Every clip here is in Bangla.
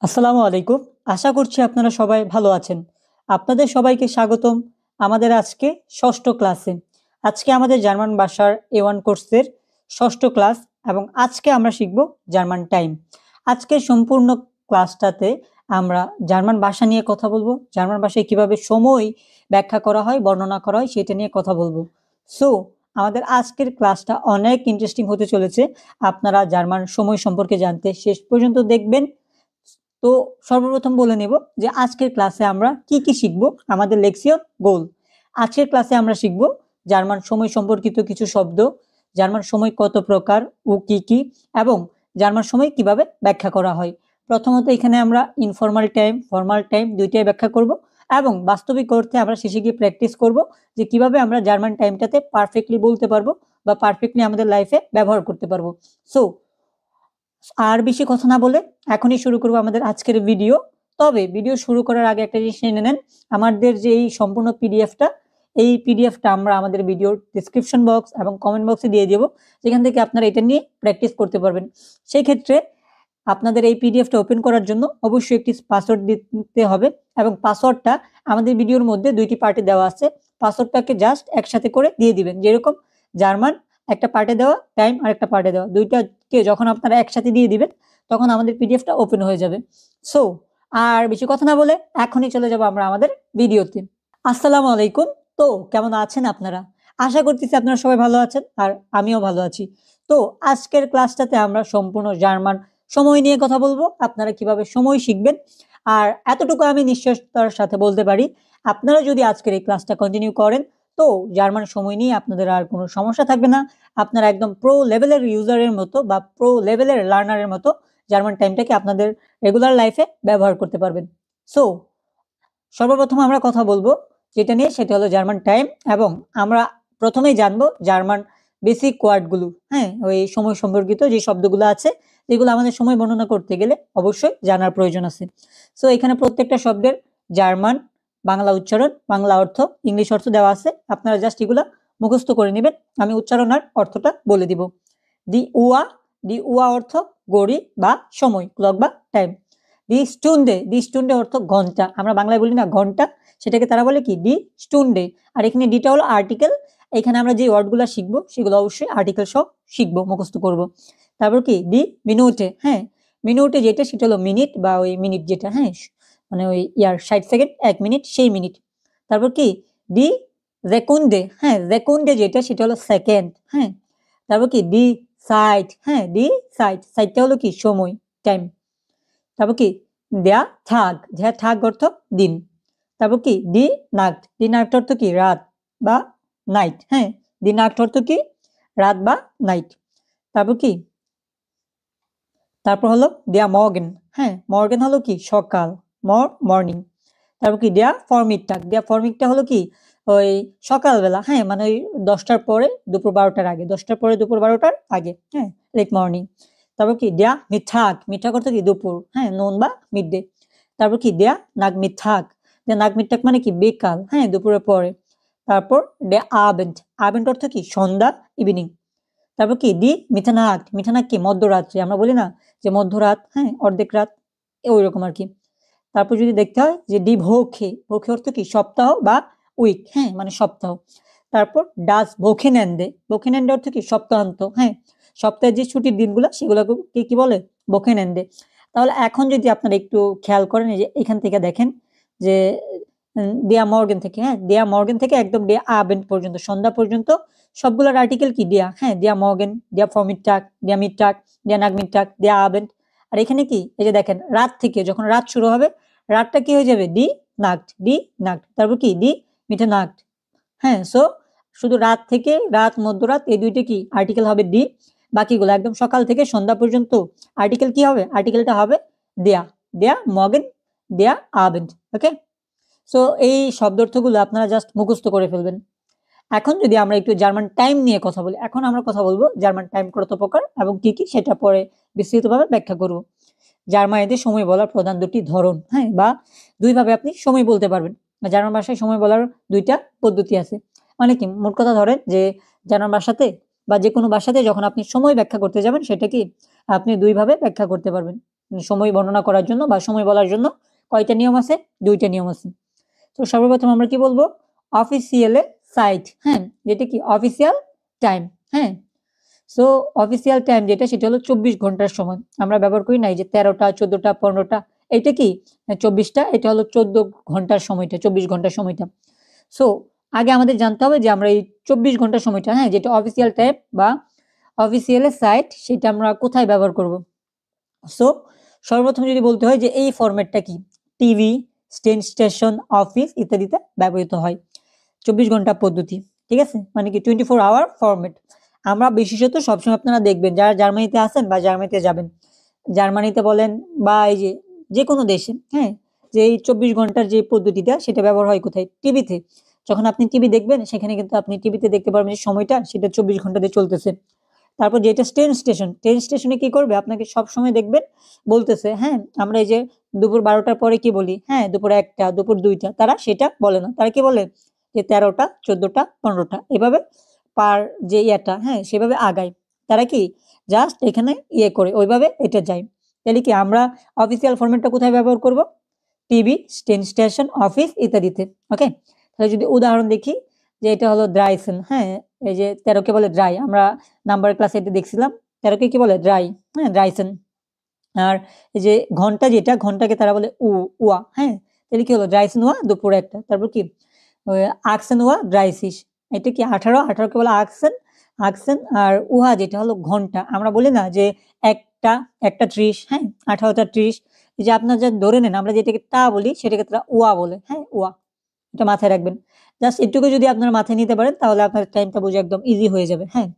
আসসালামু আলাইকুম। আশা করছি আপনারা সবাই ভালো আছেন। আপনাদের সবাইকে স্বাগতম আমাদের আজকে ৬ষ্ঠ ক্লাসে। আজকে আমাদের জার্মান ভাষার A1 কোর্সের ৬ষ্ঠ ক্লাস এবং আজকে আমরা শিখব জার্মান টাইম। আজকের সম্পূর্ণ ক্লাসটাতে আমরা জার্মান ভাষা নিয়ে কথা বলবো। জার্মান ভাষায় কিভাবে সময় ব্যাখ্যা করা হয়, বর্ণনা করা হয় সেটা নিয়ে কথা বলবো। সো আমাদের আজকের ক্লাসটা অনেক ইন্টারেস্টিং হতে চলেছে। আপনারা জার্মান সময় সম্পর্কে জানতে শেষ পর্যন্ত দেখবেন। তো সর্বপ্রথম বলে নেব যে আজকের ক্লাসে আমরা কি শিখব। আমাদের লেকচার গোল, আজকের ক্লাসে আমরা শিখব জার্মান সময় সম্পর্কিত কিছু শব্দ, জার্মান সময় কত প্রকার ও কি এবং জার্মান সময় কিভাবে ব্যাখ্যা করা হয়। প্রথমত এখানে আমরা ইনফর্মাল টাইম, ফর্মাল টাইম দুইটাই ব্যাখ্যা করব এবং বাস্তবিক অর্থে আমরা শেষে গিয়ে প্র্যাকটিস করব যে কিভাবে আমরা জার্মান টাইমটাতে পারফেক্টলি বলতে পারবো বা পারফেক্টলি আমাদের লাইফে ব্যবহার করতে পারবো। সো আর বেশি কথা না বলে এখনই শুরু করব আমাদের আজকের ভিডিও। তবে ভিডিও শুরু করার আগে একটা জিনিস জেনে নেন, আমাদের যে এই সম্পূর্ণ পিডিএফটা আমরা আমাদের ভিডিওর ডেসক্রিপশন বক্স এবং কমেন্ট বক্সে দিয়ে দেব, যেখান থেকে আপনারা এটা নিয়ে প্র্যাকটিস করতে পারবেন। সেই ক্ষেত্রে আপনাদের এই পিডিএফটা ওপেন করার জন্য অবশ্যই একটি পাসওয়ার্ড দিতে হবে এবং পাসওয়ার্ডটা আমাদের ভিডিওর মধ্যে দুইটি পার্টে দেওয়া আছে। পাসওয়ার্ডটাকে জাস্ট একসাথে করে দিয়ে দিবেন, যেরকম জার্মান একটা পার্টে দেওয়া, টাইম আর একটা পার্টে দেওয়া, দুইটাকে যখন আপনারা একসাথে দিয়ে দিবেন তখন আমাদের পিডিএফটা ওপেন হয়ে যাবে। সো আর বেশি কথা না বলে এখনই চলে যাব আমরা আমাদের ভিডিওতে। আসসালামু আলাইকুম। তো কেমন আছেন আপনারা? আশা করতেছি আপনারা সবাই ভালো আছেন আর আমিও ভালো আছি। তো আজকের ক্লাসটাতে আমরা সম্পূর্ণ জার্মান সময় নিয়ে কথা বলবো, আপনারা কিভাবে সময় শিখবেন। আর এতটুকু আমি নিশ্চয়তার সাথে বলতে পারি, আপনারা যদি আজকের এই ক্লাসটা কন্টিনিউ করেন তো জার্মান সময় নিয়ে আপনাদের আর কোনো সমস্যা থাকবে না। আপনারা একদম প্রো লেভেলের ইউজারের মতো বা প্রো লেভেলের লার্নারের মতো জার্মান টাইমটাকে আপনাদের রেগুলার লাইফে ব্যবহার করতে পারবেন। সো সর্বপ্রথম আমরা কথা বলবো যেটা নিয়ে, সেটা হলো জার্মান টাইম এবং আমরা প্রথমেই জানবো জার্মান বেসিক ওয়ার্ডগুলো। হ্যাঁ, ওই সময় সম্পর্কিত যে শব্দগুলো আছে যেগুলো আমাদের সময় বর্ণনা করতে গেলে অবশ্যই জানার প্রয়োজন আছে। সো এখানে প্রত্যেকটা শব্দের জার্মান বাংলা উচ্চারণ, বাংলা অর্থ, ইংলিশ অর্থ দেওয়া আছে। আপনারা জাস্ট এগুলা মুখস্থ করে নেবেন, আমি উচ্চারণ আর অর্থটা বলে দিব। দি উয়া অর্থ ঘড়ি বা সময়, ক্লক বা টাইম। দি স্টুন্ডে অর্থ ঘন্টা, আমরা বাংলায় বলি না ঘন্টা, সেটাকে তারা বলে কি দি স্টুন্ডে। আর এখানে ডিটা হলো আর্টিকেল। এখানে আমরা যে ওয়ার্ডগুলো শিখবো সেগুলো অবশ্যই আর্টিকেল সহ শিখবো, মুখস্থ করব। তারপর কি দি মিনুটে। হ্যাঁ, মিনুটে যেটা সেটা হলো মিনিট বা ওই মিনিট যেটা, হ্যাঁ মানে ওই 60 সেকেন্ড 1 মিনিট, সেই মিনিট। তারপর কি দি রেকুন্ডে। হ্যাঁ, রেকুন্ডে যেটা সেটা হলো সেকেন্ড। হ্যাঁ, তারপর কি দি সাইট। হ্যাঁ, দি সাইটটা হলো কি সময়, টাইম। তারপর কি দেয়া থাক অর্থ দিন। তারপর কি দি নাক্ট অর্থ কি রাত বা নাইট। হ্যাঁ, দি নাক্ট অর্থ কি রাত বা নাইট। তারপর কি তারপর হলো দেয়া মর্গেন। হ্যাঁ, মর্গেন হলো কি সকাল, মর্নিং। তারপর কি দেয়া ফরমিকটা হলো কি ওই সকালবেলা। হ্যাঁ, মানে ওই 10টার পরে দুপুর 12টার আগে, 10টার পরে দুপুর 12টার আগে। হ্যাঁ, লেট মর্নিং। তারপর কি মিঠাক অর্থ কি দুপুর। হ্যাঁ, নুন বা মিড ডে। তারপর কি দেয়া নাগমিঠাক মানে কি বিকাল। হ্যাঁ, দুপুরের পরে। তারপর আবেন্ট অর্থ কি সন্ধ্যা, ইভিনিং। তারপর কি মিঠানাক কি মধ্যরাত্রি, আমরা বলি না যে মধ্যরাত, হ্যাঁ অর্ধেক রাত, ওই রকম আর কি। তারপর যদি দেখতে হয় যে ভোখে অর্থ কি সপ্তাহ বা উইক। হ্যাঁ, মানে সপ্তাহ। তারপর ভোখেনেন্দে অর্থ কি সপ্তাহান্ত। হ্যাঁ, সপ্তাহের যে ছুটির দিনগুলো সেগুলোকে কি বলে ভোখেনেন্দে। তাহলে এখন যদি আপনারা একটু খেয়াল করেন, এই যে এখান থেকে দেখেন যে দেয়া মর্গেন থেকে একদম দেয়া আবেন্ড পর্যন্ত, সন্ধ্যা পর্যন্ত সবগুলোর আর্টিকেল কি দেয়া। হ্যাঁ, দেয়া মর্গেন, দেয়া ফরমিটটাক, দেয়া মিডটাক, দেয়া নাগমিটটাক, দেয়া আবেন্ড। আর এখানে কি এই যে দেখেন রাত থেকে যখন রাত শুরু হবে, রাতটা কি হয়ে যাবে দি নাক্ট। তারপর কি দি মিঠানাক্ট। হ্যাঁ, সো শুধু রাত থেকে মধ্যরাত এই দুইটা কি আর্টিকেল হবে দি। বাকিগুলো একদম সকাল থেকে সন্ধ্যা পর্যন্ত আর্টিকেল কি হবে, আর্টিকেলটা হবে দেয়া দেয়া মর্গেন, দেয়া আবেন্ড। ওকে, সো এই শব্দার্থগুলো আপনারা জাস্ট মুখস্থ করে ফেলবেন। এখন যদি আমরা একটু জার্মান টাইম নিয়ে কথা বলি, এখন আমরা কথা বলবো জার্মান টাইম কত প্রকার এবং কি সেটা পরে বিস্তারিতভাবে ব্যাখ্যা করব। জার্মানিতে সময় বলার প্রধান দুটি ধরন, হ্যাঁ বা দুইভাবে আপনি সময় বলতে পারবেন। জার্মান ভাষায় সময় বলার দুইটা পদ্ধতি আছে। মানে কি, মোট কথা ধরেন যে জার্মান ভাষাতে বা যে কোনো ভাষাতে যখন আপনি সময় ব্যাখ্যা করতে যাবেন, সেটা কি আপনি দুইভাবে ব্যাখ্যা করতে পারবেন। সময় বর্ণনা করার জন্য বা সময় বলার জন্য কয়টা নিয়ম আছে? 2টা নিয়ম আছে। তো সর্বপ্রথম আমরা কি বলবো? অফিসিয়ালে সাইট, হ্যাঁ, যেটা কি অফিসিয়াল টাইম, হ্যাঁ। সো অফিসিয়াল টাইম যেটা, সেটা হলো 24 ঘন্টার সময়। আমরা ব্যবহার করি না এই যে 13টা, 14টা, 15টা, এইটা কি 24টা, এটা হলো 14 ঘন্টার সময়টা, 24 ঘন্টার সময়টা। সো আগে আমাদের জানতে হবে যে আমরা এই 24 ঘন্টার সময়টা, হ্যাঁ, যেটা অফিসিয়াল টাইম বা অফিসিয়াল সাইট, সেটা আমরা কোথায় ব্যবহার করব। সো সর্বপ্রথম যদি বলতে হয় যে এই ফরম্যাটটা কি, টিভি, স্টেশন, অফিস ইত্যাদিতে ব্যবহৃত হয় 24 ঘন্টা পদ্ধতি, ঠিক আছে, মানে কি 24 আওয়ার ফরম্যাট। আমরা বিশেষত সবসময় আপনারা দেখবেন যারা জার্মানিতে আছেন বা জার্মানিতে যাবেন, জার্মানিতে বলেন বা এই যে কোনো দেশে, হ্যাঁ, যে এই 24 ঘন্টার যে পদ্ধতিটা, সেটা ব্যবহার হয় কোথায়? টিভিতে। যখন আপনি টিভি দেখবেন, সেখানে কিন্তু আপনি টিভিতে দেখতে পারবেন যে সময়টা, সেটা 24 ঘন্টা দিয়ে চলতেছে। তারপর যেটা ট্রেন স্টেশনে কি করবে, আপনাকে সব সময় দেখবেন বলতেছে, হ্যাঁ, আমরা এই যে দুপুর 12টার পরে কি বলি, হ্যাঁ, দুপুর 1টা, দুপুর 2টা, তারা সেটা বলে না। তারা কি বলে যে 13টা, 14টা, 15টা, এভাবে পার যে ইয়েটা, হ্যাঁ, সেভাবে আগায়। তারা কি জাস্ট এখানে ইয়ে করে ওইভাবে এটা যায়। তাহলে কি আমরা অফিসিয়াল ফরম্যাটটা কোথায় ব্যবহার করব? টিভি, ট্রেন স্টেশন, অফিস ইত্যাদিতে। ওকে, তাহলে যদি উদাহরণ দেখি, যে এটা হলো ড্রাইসেন, হ্যাঁ, এই যে 13কে বলে ড্রাই, আমরা নাম্বার ক্লাসে এটা দেখছিলাম, 13কে কি বলে? ড্রাই, হ্যাঁ, ড্রাইসেন। আর এই যে ঘন্টা, যেটা ঘন্টাকে তারা বলে উয়া, হ্যাঁ, তাহলে কি হলো? ড্রাইসেন ওয়া, দুপুর 1টা। তারপর কি আকসেন ওয়া ড্রাইসিস, এটা কি 18কে বলে আকসেন, আকসেন। আর উহা যেটা হলো ঘন্টা, আমরা বলি না যে একটা, 1টা 30, হ্যাঁ, 18টা 30, এই যে আপনার যা ধরে নেন, আমরা যেটাকে টা বলি সেটাকে তারা উয়া বলে, হ্যাঁ, উয়া। এটা মাথায় রাখবেন। জাস্ট এটুকু যদি আপনারা মাথায় নিতে পারেন, তাহলে আপনার টাইমটা বোঝা একদম ইজি হয়ে যাবে, হ্যাঁ।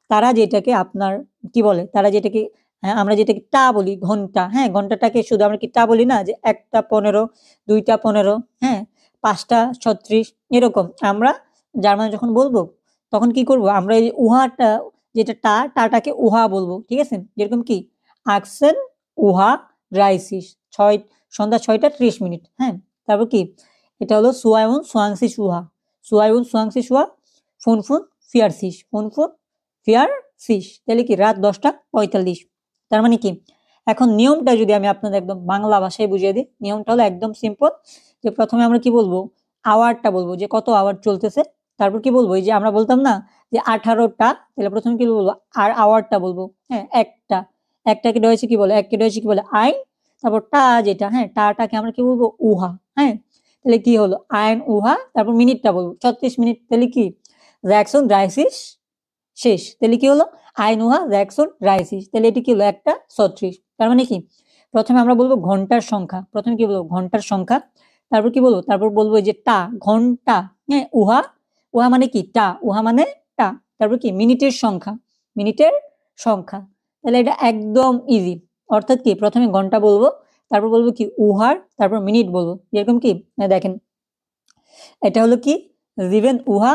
তারা যেটাকে আপনার কি বলে, তারা যেটাকে, হ্যাঁ, আমরা যেটাকে টা বলি, ঘন্টা, হ্যাঁ, ঘন্টাটাকে শুধু আমরা কি টা বলি না, যে 1টা 15, 2টা 15, হ্যাঁ, 5টা 36, এরকম। আমরা জার্মান যখন বলবো, তখন কি করব, আমরা এই উহাটা, যেটা টাটাকে উহা বলবো, ঠিক আছে। যেরকম কি আকসেন উহা ড্রাইসিস, সন্ধ্যা 6টা 30, হ্যাঁ। তারপর কি, এটা হলো সুয়াইউন সোয়াংসি সুহা, সুয়াইউন সোয়াংসি সুহা, ফোন ফোন ফিয়ারসিস, ফোন ফোন ফিয়ারসিস, তাহলে কি রাত 10টা 45। তার মানে কি, এখন নিয়মটা যদি আমি আপনাদের একদম বাংলা ভাষায় বুঝিয়ে দিই, নিয়মটা হলো একদম সিম্পল। যে প্রথমে আমরা কি বলবো, আওয়ারটা বলবো, যে কত আওয়ার চলতেছে। তারপর কি বলবো, এই যে আমরা বলতাম না যে 18টা, তাহলে প্রথমে কি বলবো, আর আওয়ারটা বলবো, হ্যাঁ, একটাকে রয়েছে কি বলে, এককে রয়েছে কি বলে, আইন। তারপর টা যেটা, হ্যাঁ, টাটাকে আমরা কি বলবো, উহা, হ্যাঁ। তাহলে কি হলো, আইন উহা। তারপর মিনিটটা বলবো 36 মিনিট, তাহলে কি জ্যাকসন ড্রাইসিস শেষ। তাহলে কি হলো, আইন উহা জ্যাকসন ড্রাইসিস, তাহলে এটি কি হলো 1টা 36। তার মানে কি, প্রথমে আমরা বলবো ঘন্টার সংখ্যা, প্রথমে কি বলবো, ঘন্টার সংখ্যা। তারপর কি বলবো, তারপর বলবো যে টা, ঘন্টা, হ্যাঁ, উহা, উহা মানে কি টা, উহা মানে টা। তারপর কি মিনিটের সংখ্যা, মিনিটের সংখ্যা। তাহলে এটা একদম ইজি। অর্থাৎ কি, প্রথমে ঘন্টা বলবো, তারপর বলবো কি উহার, তারপর মিনিট বলবো। যেরকম কি দেখেন, এটা হলো কি জিভেন উহা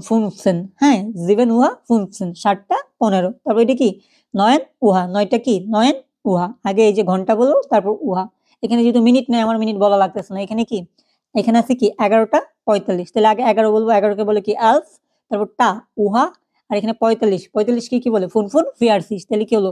ফুনফেন, হ্যাঁ, জিভেন উহা ফুনফেন, 7টা 15। তারপর এটা কি নয়ন উহা, 9টা কি নয়ন উহা। আগে এই যে ঘন্টা বলবো, তারপর উহা। এখানে যেহেতু মিনিট নেই, আমার মিনিট বলা লাগতেছে না। এখানে কি, এখানে আছে কি 11টা 45, তাহলে আগে 11 বলবো, 11কে বলে কি আলফ, তারপর টা উহা। আর এখানে 45 কি কি বলে, ফুন ফুন ফিয়ারসিস, তাহলে কি হলো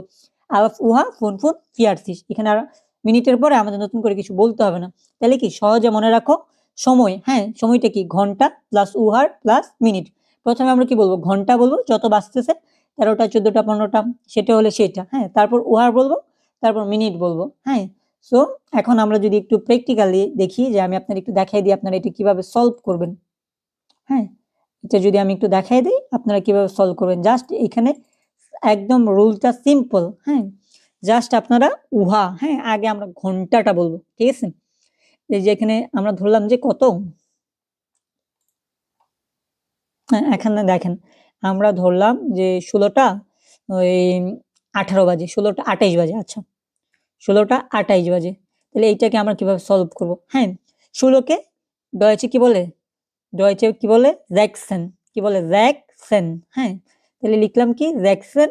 আলফ উহা ফুন ফুন ফিয়ারসিস। এখানে আর মিনিটের পরে আমাদের নতুন করে কিছু বলতে হবে না। তাহলে কি সহজে মনে রাখো, সময়, হ্যাঁ, সময়টা কি ঘন্টা প্লাস উহার প্লাস মিনিট। প্রথমে আমরা কি বলবো, ঘন্টা বলবো, যত বাজতেছে 13টা 14টা 15টা, সেটা হলে সেটা, হ্যাঁ। তারপর উহার বলবো, তারপর মিনিট বলবো, হ্যাঁ। সো এখন আমরা যদি একটু প্র্যাকটিক্যালি দেখি, যে আমি আপনার একটু দেখাই দিই আপনারা এটা কিভাবে সলভ করবেন, হ্যাঁ। এটা যদি আমি একটু দেখাই দিই আপনারা কিভাবে সলভ করবেন, জাস্ট এখানে একদম রুলটা সিম্পল, হ্যাঁ। জাস্ট আপনারা উহা, হ্যাঁ, আগে আমরা ঘন্টাটা বলবো, ঠিক আছে। এই যে এখানে আমরা ধরলাম যে কত, হ্যাঁ, এখানে দেখেন আমরা ধরলাম যে 16টা ওই 18 বাজে, 16টা 28 বাজে, আচ্ছা 16টা 28 বাজে। তাহলে এইটাকে আমরা কিভাবে সলভ করব, হ্যাঁ। 16কে ডয়েচে কি বলে, ডয়েচে কি বলে জ্যাকসেন, কি বলে জ্যাকসেন, হ্যাঁ। তাহলে লিখলাম কি জ্যাকসেন।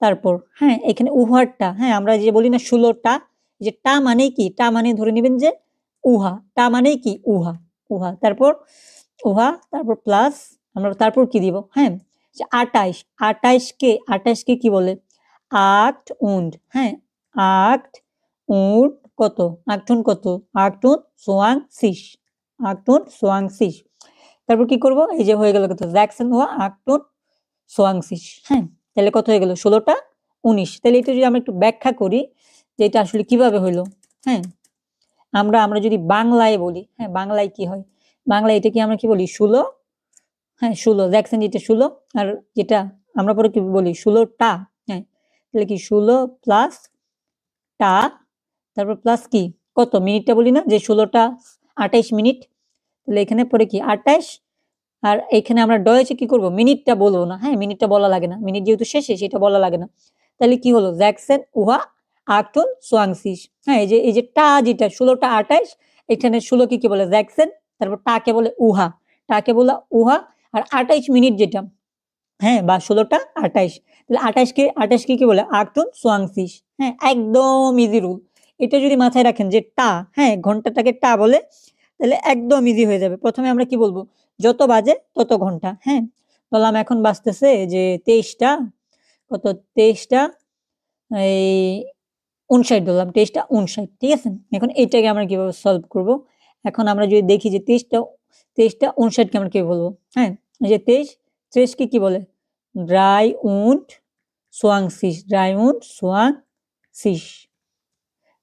তারপর হ্যাঁ, এখানে উহারটা, হ্যাঁ, আমরা যে বলি না 16টা, যে টা মানে কি, টা মানে ধরে নেবেন যে উহা, টা মানে কি উহা, উহা। তারপর উহা, তারপর প্লাস আমরা তারপর কি দিব, হ্যাঁ, যে 28, 28কে কি বলে আট উন্ড, হ্যাঁ, আট und কত 8 und কত 28 8 und 28 তারপর কি করব এই যে হয়ে গেল কত 26 হ্যাঁ তাহলে কত হয়ে গেল 16টা 19 তাহলে এটা যদি আমরা একটু ব্যাখ্যা করি যে এটা আসলে কিভাবে হলো হ্যাঁ আমরা যদি বাংলায় বলি হ্যাঁ বাংলায় কি হয় বাংলায় এটা কি আমরা কি বলি 16 হ্যাঁ 16 জ্যাকসন যেটা 16 আর যেটা আমরা পরে কি বলি 16টা হ্যাঁ তাহলে কি 16 প্লাস টা তারপর প্লাস কি কত মিনিটটা বলি না যে 16টা 28 মিনিট তাহলে এখানে পরে কি 28 আর এখানে আমরা ডয়েচে কি করব মিনিটটা বলবো না হ্যাঁ মিনিটটা বলা লাগে না মিনিট যেহেতু শেষে সেটা বলা লাগে না তাহলে কি হলো জ্যাকসন উহা 28 হ্যাঁ এই যে টা যেটা 16টা 28 এখানে 16 কি বলে জ্যাকসন তারপর টাকে বলে উহা টাকে বলে উহা আর 28 মিনিট যেটা হ্যাঁ বা 16টা 28 তাহলে 28 কে কি বলে 28 হ্যাঁ একদম ইজি রুল এটা যদি মাথায় রাখেন যে টা হ্যাঁ ঘন্টাটাকে টা বলে তাহলে একদম ইজি হয়ে যাবে প্রথমে আমরা কি বলবো যত বাজে তত ঘন্টা হ্যাঁ বললাম এখন বাজতেছে যে 23টা কত 23টা এই 59 ধরলাম 23টা 59 ঠিক আছে এখন এইটাকে আমরা কিভাবে সলভ করব এখন আমরা যদি দেখি যে 23টা 59 কে আমরা কি বলবো হ্যাঁ এই যে 23 কে কি বলে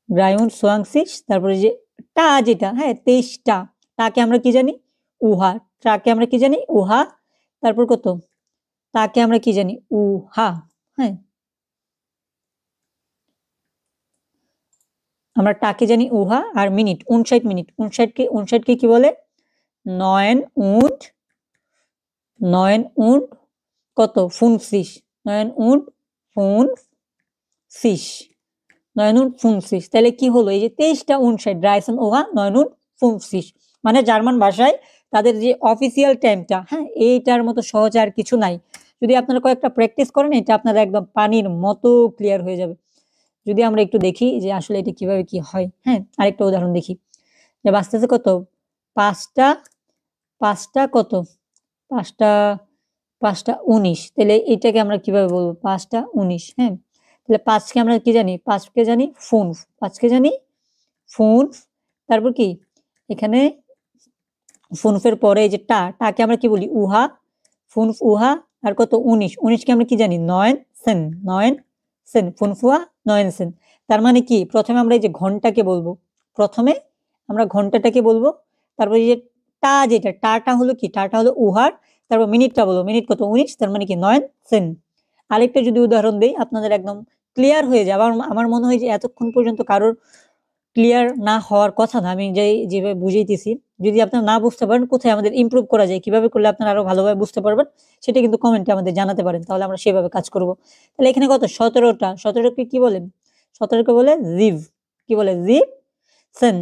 23 তারপরে যে টা যেটা হ্যাঁ 23টা তাকে আমরা কি জানি উহা টাকে আমরা কি জানি উহা তারপর কত তাকে আমরা কি জানি উহা হ্যাঁ আমরা টাকে জানি উহা আর মিনিট 59 কে কি বলে 9 und কত 50 9 und 50 তাহলে কি হলো এই যে 23টা 59 ড্রাইসন ওহা 9 und 50 মানে জার্মান ভাষায় তাদের যে অফিসিয়াল টাইমটা হ্যাঁ এইটার মতো সহজ আর কিছু নাই যদি আপনারা কয়েকটা প্র্যাকটিস করেন এটা আপনারা একদম পানির মতো ক্লিয়ার হয়ে যাবে যদি আমরা একটু দেখি যে আসলে এটা কিভাবে কি হয় হ্যাঁ আরেকটা উদাহরণ দেখি যে বাঁচতেছে কত 5টা কত 5টা 19 তাহলে এটাকে আমরা কিভাবে বলবো 5টা 19 হ্যাঁ তাহলে 5কে আমরা কি জানি 5কে জানি ফোন 5কে জানি ফোন তারপর কি এখানে ফোনফের পরে এই যে টাকে আমরা কি বলি উহা ফোন উহা আর কত 19 কে আমরা কি জানি 9 সেন ফোন ফুয়া 9 সেন তার মানে কি প্রথমে আমরা এই যে ঘন্টাকে বলবো প্রথমে আমরা ঘন্টাটাকে বলবো তারপর এই যে যেটা টাটা হলো কি টাটা হলো উহার তারপর মিনিটটা বলবো মিনিট কত 19 তার মানে কি 9 সেন আরেকটা যদি উদাহরণ দেই আপনাদের একদম ক্লিয়ার হয়ে যাবে আমার মনে হয় যে এতক্ষণ পর্যন্ত কারোর ক্লিয়ার না হওয়ার কথা না আমি যেভাবে বুঝাইতেছি যদি আপনারা না বুঝতে পারেন কোথায় আমাদের ইমপ্রুভ করা যায় কিভাবে করলে আপনারা আরো ভালোভাবে বুঝতে পারবেন সেটা কিন্তু কমেন্টে আমাদের জানাতে পারেন তাহলে আমরা সেভাবে কাজ করব তাহলে এখানে কত 17কে কি বলেন 17কে বলে জিভ কি বলে জিভ সেন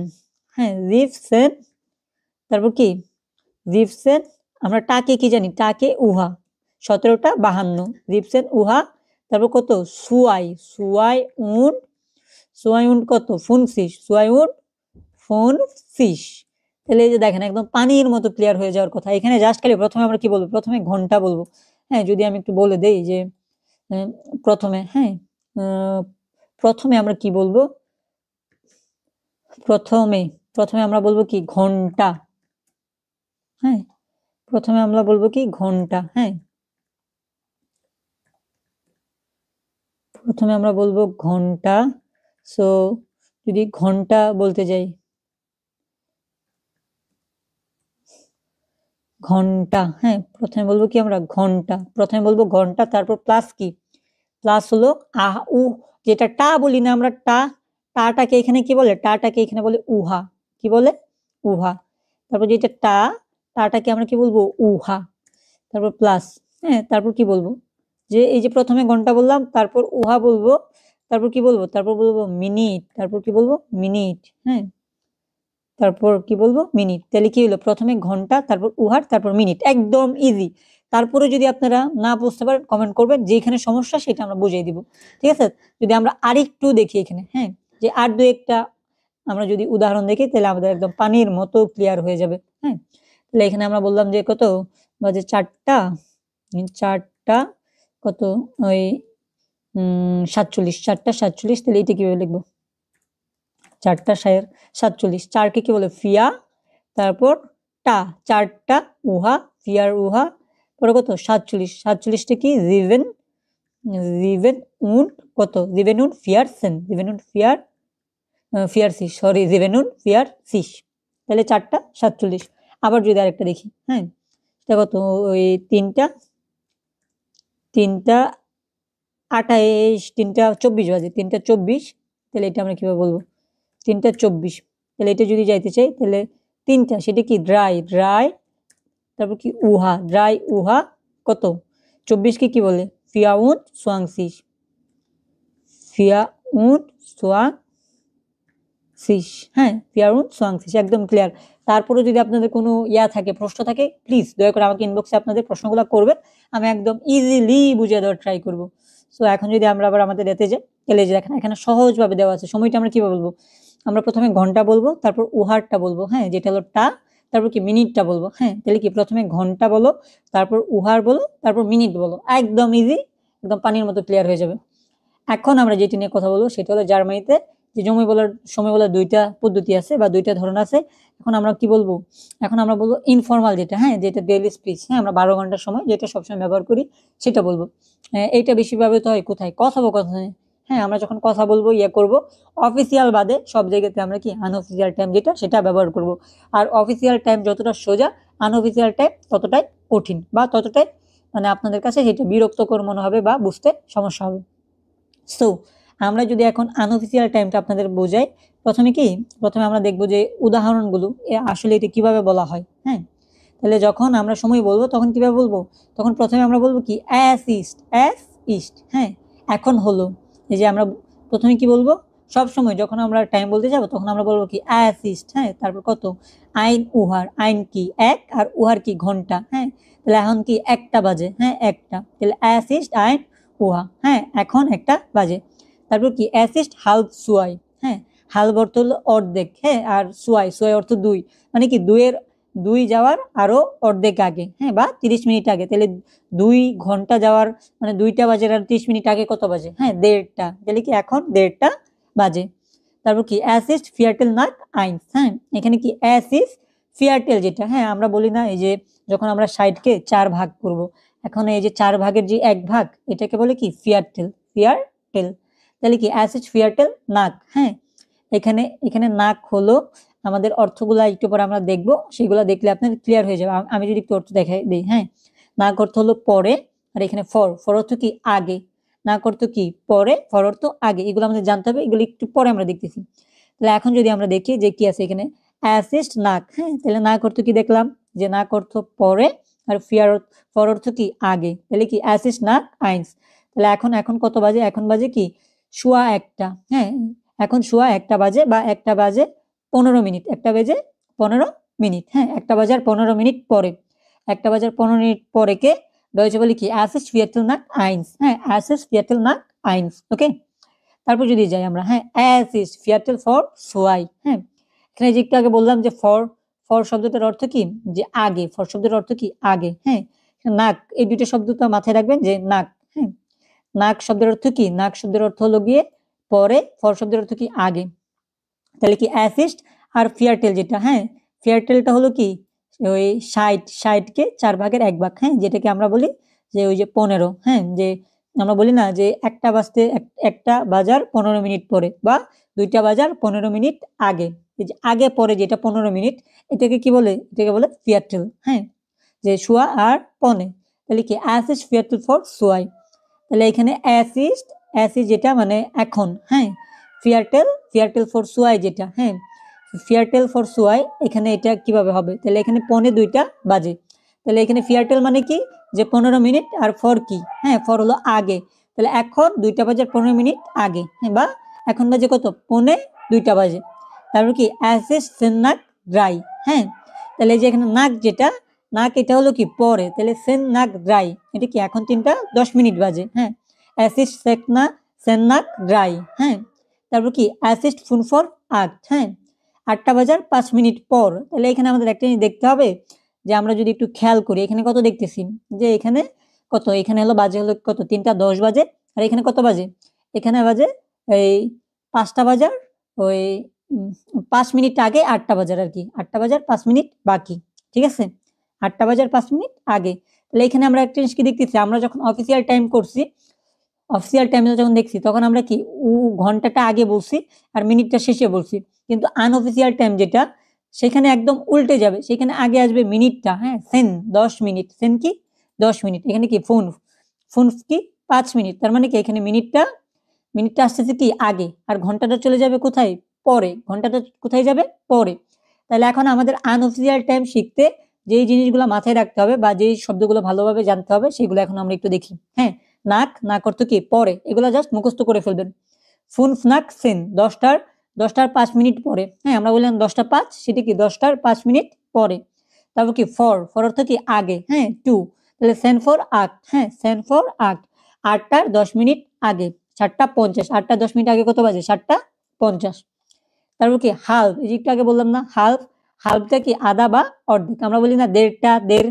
হ্যাঁ জিভ সেন তারপর কি জিভ সেন আমরা টাকে কি জানি টাকে উহা 17টা 52 জিভ সেন উহা তারপর কত সুয়াই উন কত ফোন ফিশ তাহলে এই যে দেখেন একদম পানির মতো ক্লিয়ার হয়ে যাওয়ার কথা এখানে জাস্ট খালি প্রথমে আমরা কি বলবো প্রথমে ঘন্টা বলবো হ্যাঁ যদি আমি একটু বলে দেই যে প্রথমে হ্যাঁ প্রথমে আমরা কি বলবো প্রথমে আমরা বলবো কি ঘন্টা হ্যাঁ প্রথমে আমরা বলবো কি ঘন্টা হ্যাঁ প্রথমে আমরা বলবো ঘন্টা সো যদি ঘন্টা বলতে যাই ঘন্টা হ্যাঁ প্রথমে বলবো কি আমরা ঘন্টা প্রথমে বলবো ঘন্টা তারপর প্লাস কি প্লাস হলো উ যেটা টা বলি না আমরা টাটাকে এখানে কি বলে টাটাকে এখানে বলে উহা কি বলে উহা তারপর যেটা টাটাকে আমরা কি বলবো উহা তারপর প্লাস হ্যাঁ তারপর কি বলবো যে এই যে প্রথমে ঘন্টা বললাম তারপর উহা বলবো তারপর কি বলবো তারপর বলবো মিনিট তারপর কি বলবো মিনিট হ্যাঁ তারপর কি বলবো মিনিট তাহলে কি হলো প্রথমে ঘন্টা তারপর উহার তারপর মিনিট একদম ইজি তারপরে যদি আপনারা না বুঝতে পারেন কমেন্ট করবেন যেখানে সমস্যা সেটা আমরা বুঝিয়ে দিব ঠিক আছে যদি আমরা আরেকটু দেখি এখানে হ্যাঁ যে আর দু একটা আমরা যদি উদাহরণ দেখি তাহলে আমাদের একদম পানির মতো ক্লিয়ার হয়ে যাবে হ্যাঁ তাহলে এখানে আমরা বললাম যে কত বাজে 4টা কত ওই 47 4টা 47 তাহলে এটা কিভাবে লিখবো 4টা 47, 4কে কি বলে ফিয়া, তারপর টা, 4টা উহা, ফিয়ার উহা, পরে কত 47, 47টা কি রিভেন, রিভেন উন্ড কত রিভেন উন্ড ফিয়ারসেন, রিভেন উন্ড ফিয়ারসিস, সরি রিভেন উন্ড ফিয়ারসিস, তাহলে 4টা 47। আবার যদি আরেকটা দেখি, হ্যাঁ এটা কত ওই 3টা 28, 3টা 24 বাজে, 3টা 24, তাহলে এটা আমরা কিভাবে বলবো 3টা 24, তাহলে এটা যদি যাইতে চাই তাহলে 3টা সেটা কি ড্রাই, ড্রাই, তারপর কি উহা, ড্রাই উহা কত 24 কে কি বলে ফিয়াউন সোয়াংসিস, ফিয়াউন সোয়াংসিস, হ্যাঁ ফিয়াউন সোয়াংসিস, একদম ক্লিয়ার। তারপরে যদি আপনাদের কোনো থাকে, প্রশ্ন থাকে, প্লিজ দয়া করে আমাকে ইনবক্সে আপনাদের প্রশ্নগুলো করবেন, আমি একদম ইজিলি বুঝিয়ে দেওয়ার ট্রাই করবো। সো এখন যদি আমরা আবার আমাদের এতে যাই, তাহলে যে দেখেন এখানে সহজভাবে দেওয়া আছে। সময়টা আমরা কিভাবে বলবো, আমরা প্রথমে ঘন্টা বলবো, তারপর উহারটা বলবো, হ্যাঁ যেটা হলো টা, তারপর কি মিনিটটা বলবো, হ্যাঁ তাহলে কি প্রথমে ঘন্টা বলো, তারপর উহার বলো, তারপর মিনিট বলো, একদম ইজি, একদম পানির মতো ক্লিয়ার হয়ে যাবে। এখন আমরা যেটি নিয়ে কথা বলবো সেটা হলো জার্মানিতে যে সময় বলার 2টা পদ্ধতি আছে বা 2টা ধরন আছে। এখন আমরা কি বলবো, এখন আমরা বলবো ইনফর্মাল যেটা, হ্যাঁ যেটা ডেইলি স্পিচ, হ্যাঁ আমরা 12 ঘন্টার সময় যেটা সবসময় ব্যবহার করি সেটা বলবো। এইটা বেশি ব্যবহৃত হয় কোথায়, কথোপকথনে, হ্যাঁ আমরা যখন কথা বলবো করব, অফিসিয়াল বাদে সব জায়গাতে আমরা কি আনঅফিসিয়াল টাইম যেটা সেটা ব্যবহার করব। আর অফিসিয়াল টাইম যতটা সোজা, আনঅফিসিয়াল টাইম ততটাই কঠিন বা ততটাই মানে আপনাদের কাছে সেটা বিরক্তকর মনে হবে বা বুঝতে সমস্যা হবে। সো আমরা যদি এখন আনঅফিসিয়াল টাইমটা আপনাদের বোঝাই, প্রথমে আমরা দেখবো যে উদাহরণগুলো আসলে এটা কিভাবে বলা হয়, হ্যাঁ তাহলে যখন আমরা সময় বলবো তখন কিভাবে বলবো, তখন প্রথমে আমরা বলবো কি অ্যাস ইস্ট, হ্যাঁ এখন হলো, এই যে আমরা প্রথমে কি বলবো, সব সময় যখন আমরা টাইম বলতে যাব তখন আমরা বলবো কি অ্যাস ইস্ট, হ্যাঁ তারপর কত আইন উহার, আইন কি এক, আর উহার কি ঘন্টা, হ্যাঁ তাহলে এখন কি 1টা বাজে, হ্যাঁ 1টা, তাহলে অ্যাস ইস্ট আইন উহা, হ্যাঁ এখন 1টা বাজে। তারপর কি অ্যাসিস্ট হালফ সুয়াই, হ্যাঁ হালফ অর্থ হলো অর্ধেক, হ্যাঁ আর সুয়াই অর্থ 2, মানে কি 2 যাওয়ার আরো অর্ধেক আগে, হ্যাঁ বা 30 মিনিট আগে, তাহলে 2 ঘন্টা যাওয়ার মানে 2টা বাজে আর 30 মিনিট আগে কত বাজে, হ্যাঁ 1:30, তাহলে কি এখন 1:30টা বাজে। তারপর কি অ্যাসিস্ট ফিয়ারটেল নাক আইন্স, হ্যাঁ এখানে কি অ্যাসিস্ট ফিয়ারটেল যেটা, হ্যাঁ আমরা বলি না এই যে যখন আমরা 60কে 4 ভাগ করব, এখন এই যে 4 ভাগের যে 1 ভাগ এটাকে বলে কি ফিয়ারটেল, তাহলে কি অ্যাসিড ফিয়ারটেল নাক, হ্যাঁ এখানে নাক হলো, আমাদের অর্থগুলা একটু পরে আমরা দেখবো, সেগুলো দেখলে আপনার ক্লিয়ার হয়ে যাবে। আমি যদি একটু অর্থ দেখাই দিই, হ্যাঁ নাক অর্থ হলো পরে, আর এখানে ফর অর্থ কি আগে, নাক অর্থ কি পরে, ফর অর্থ আগে, এগুলো আমাদের জানতে হবে, এগুলো একটু পরে আমরা দেখতেছি। তাহলে এখন যদি আমরা দেখি যে কি আছে এখানে অ্যাসিস্ট নাক, হ্যাঁ তাহলে নাক অর্থ কি দেখলাম যে নাক অর্থ পরে, আর ফর অর্থ কি আগে, তাহলে কি অ্যাসিস্ট নাক আইন্স। তাহলে এখন কত বাজে, এখন বাজে কি সোয়া 1টা, হ্যাঁ এখন সোয়া 1টা বাজে বা 1টা বাজে 15 মিনিট, 1টা বেজে 15 মিনিট, হ্যাঁ 1টা বাজার 15 মিনিট পরে, 1টা বাজার 15 মিনিট পরে কে ডয়েচে বলি কি অ্যাসিস্ট ভিয়ার্টেল নাক আইন্স, হ্যাঁ অ্যাসিস্ট ভিয়ার্টেল নাক আইন্স, ওকে। তারপর যদি যাই আমরা, হ্যাঁ অ্যাসিস্ট ভিয়ার্টেল ফর সোয়াই, হ্যাঁ এখানে যে একটু আগে বললাম যে ফর শব্দটার অর্থ কি যে আগে, ফর শব্দের অর্থ কি আগে, হ্যাঁ নাক, এই দুটো শব্দ তো মাথায় রাখবেন যে নাক, হ্যাঁ নাক শব্দের অর্থ কি, নাক শব্দের অর্থ হলো গিয়ে পরে, ফর শব্দের অর্থ কি আগে, তাহলে কি অ্যাসিস্ট আর ফিয়ারটেল যেটা, হ্যাঁ ফিয়ারটেলটা হলো কি ওই 60কে 4 ভাগের 1 ভাগ, হ্যাঁ যেটাকে আমরা বলি যে ওই যে 15, হ্যাঁ যে আমরা বলি না যে 1টা বাজতে 1টা বাজার 15 মিনিট পরে বা 2টা বাজার 15 মিনিট আগে, এই যে আগে পরে যেটা 15 মিনিট, এটাকে কি বলে, এটাকে বলে ফিয়ারটেল, হ্যাঁ যে সোয়া আর পনে, তাহলে কি অ্যাসিস্ট ফিয়ারটেল ফর সোয়াই, তাহলে এখানে অ্যাসিস্ট যেটা মানে এখন, হ্যাঁ ফিয়ারটেল ফর সোয়াই যেটা, হ্যাঁ ফিয়ারটেল ফর সোয়াই, এখানে এটা কিভাবে হবে, তাহলে এখানে 2:45 বাজে, তাহলে এখানে ফিয়ারটেল মানে কি যে 15 মিনিট, আর ফর কি, হ্যাঁ ফর হলো আগে, তাহলে এখন 2টা বাজার 15 মিনিট আগে, হ্যাঁ বা এখন বাজে কত 2:45 বাজে। তারপর কি অ্যাসিস্ট সেন নাক ড্রাই, হ্যাঁ তাহলে এই যে এখানে নাক যেটা, নাক এটা হলো কি পরে, তাহলে সেন নাক ড্রাই, এটা কি এখন 3টা 10 মিনিট বাজে, হ্যাঁ অ্যাসিস্ট সেন নাক ড্রাই, হ্যাঁ তারপর কি অ্যাসিস্ট ফুন ফর 8, হ্যাঁ 8টা বাজার 5 মিনিট পর, তাহলে এখানে আমাদের একটা জিনিস দেখতে হবে যে আমরা যদি একটু খেয়াল করি এখানে কত দেখতেছি যে এখানে কত, এখানে হলো বাজে হলো কত 3টা 10 বাজে, আর এখানে কত বাজে, এখানে বাজে এই 5টা বাজার ওই 5 মিনিট আগে 8টা বাজার আর কি, 8টা বাজার 5 মিনিট বাকি, ঠিক আছে, 8টা বাজার 5 মিনিট আগে। তাহলে এখানে আমরা একটা জিনিস কি দেখতেছি, আমরা যখন অফিসিয়াল টাইম করছি, অফিসিয়াল টাইমে যখন দেখছি তখন আমরা কি ঘন্টাটা আগে বলছি আর মিনিটটা শেষে বলছি, কিন্তু আনঅফিসিয়াল টাইম যেটা সেখানে একদম উল্টে যাবে, সেখানে আগে আসবে মিনিটটা, হ্যাঁ, সেন 10 মিনিট, সেন কি 10 মিনিট, এখানে কি ফোন, ফোন কি 5 মিনিট, তার মানে কি এখানে মিনিটটা, মিনিটটা আসতেছে কি আগে, আর ঘন্টাটা চলে যাবে কোথায়, পরে, ঘন্টাটা কোথায় যাবে, পরে। তাহলে এখন আমাদের আনঅফিসিয়াল টাইম শিখতে যেই জিনিসগুলো মাথায় রাখতে হবে বা যেই শব্দগুলো ভালোভাবে জানতে হবে সেগুলো এখন আমরা একটু দেখি। হ্যাঁ, নাক, নাক অর্থ কি পরে, এগুলো জাস্ট মুখস্থ করে ফেলবেন। ফুনফ নাক সেন 10টার 5 মিনিট পরে, হ্যাঁ আমরা বললাম 10টা 5, সেটা কি 10টার 5 মিনিট পরে। তারপর কি ফর, ফর অর্থ কি আগে, হ্যাঁ টু, তাহলে সেন ফর আট, হ্যাঁ সেন ফর আট, 8টার 10 মিনিট আগে, 7টা 50, 8টা 10 মিনিট আগে কত বাজে, 7টা 50। তারপর কি হাল্ফ, এই যে একটু আগে বললাম না হাল্ফ, হাল্ফটা কি আধা বা অর্ধেক, আমরা বলি না দেড়টা, দেড়,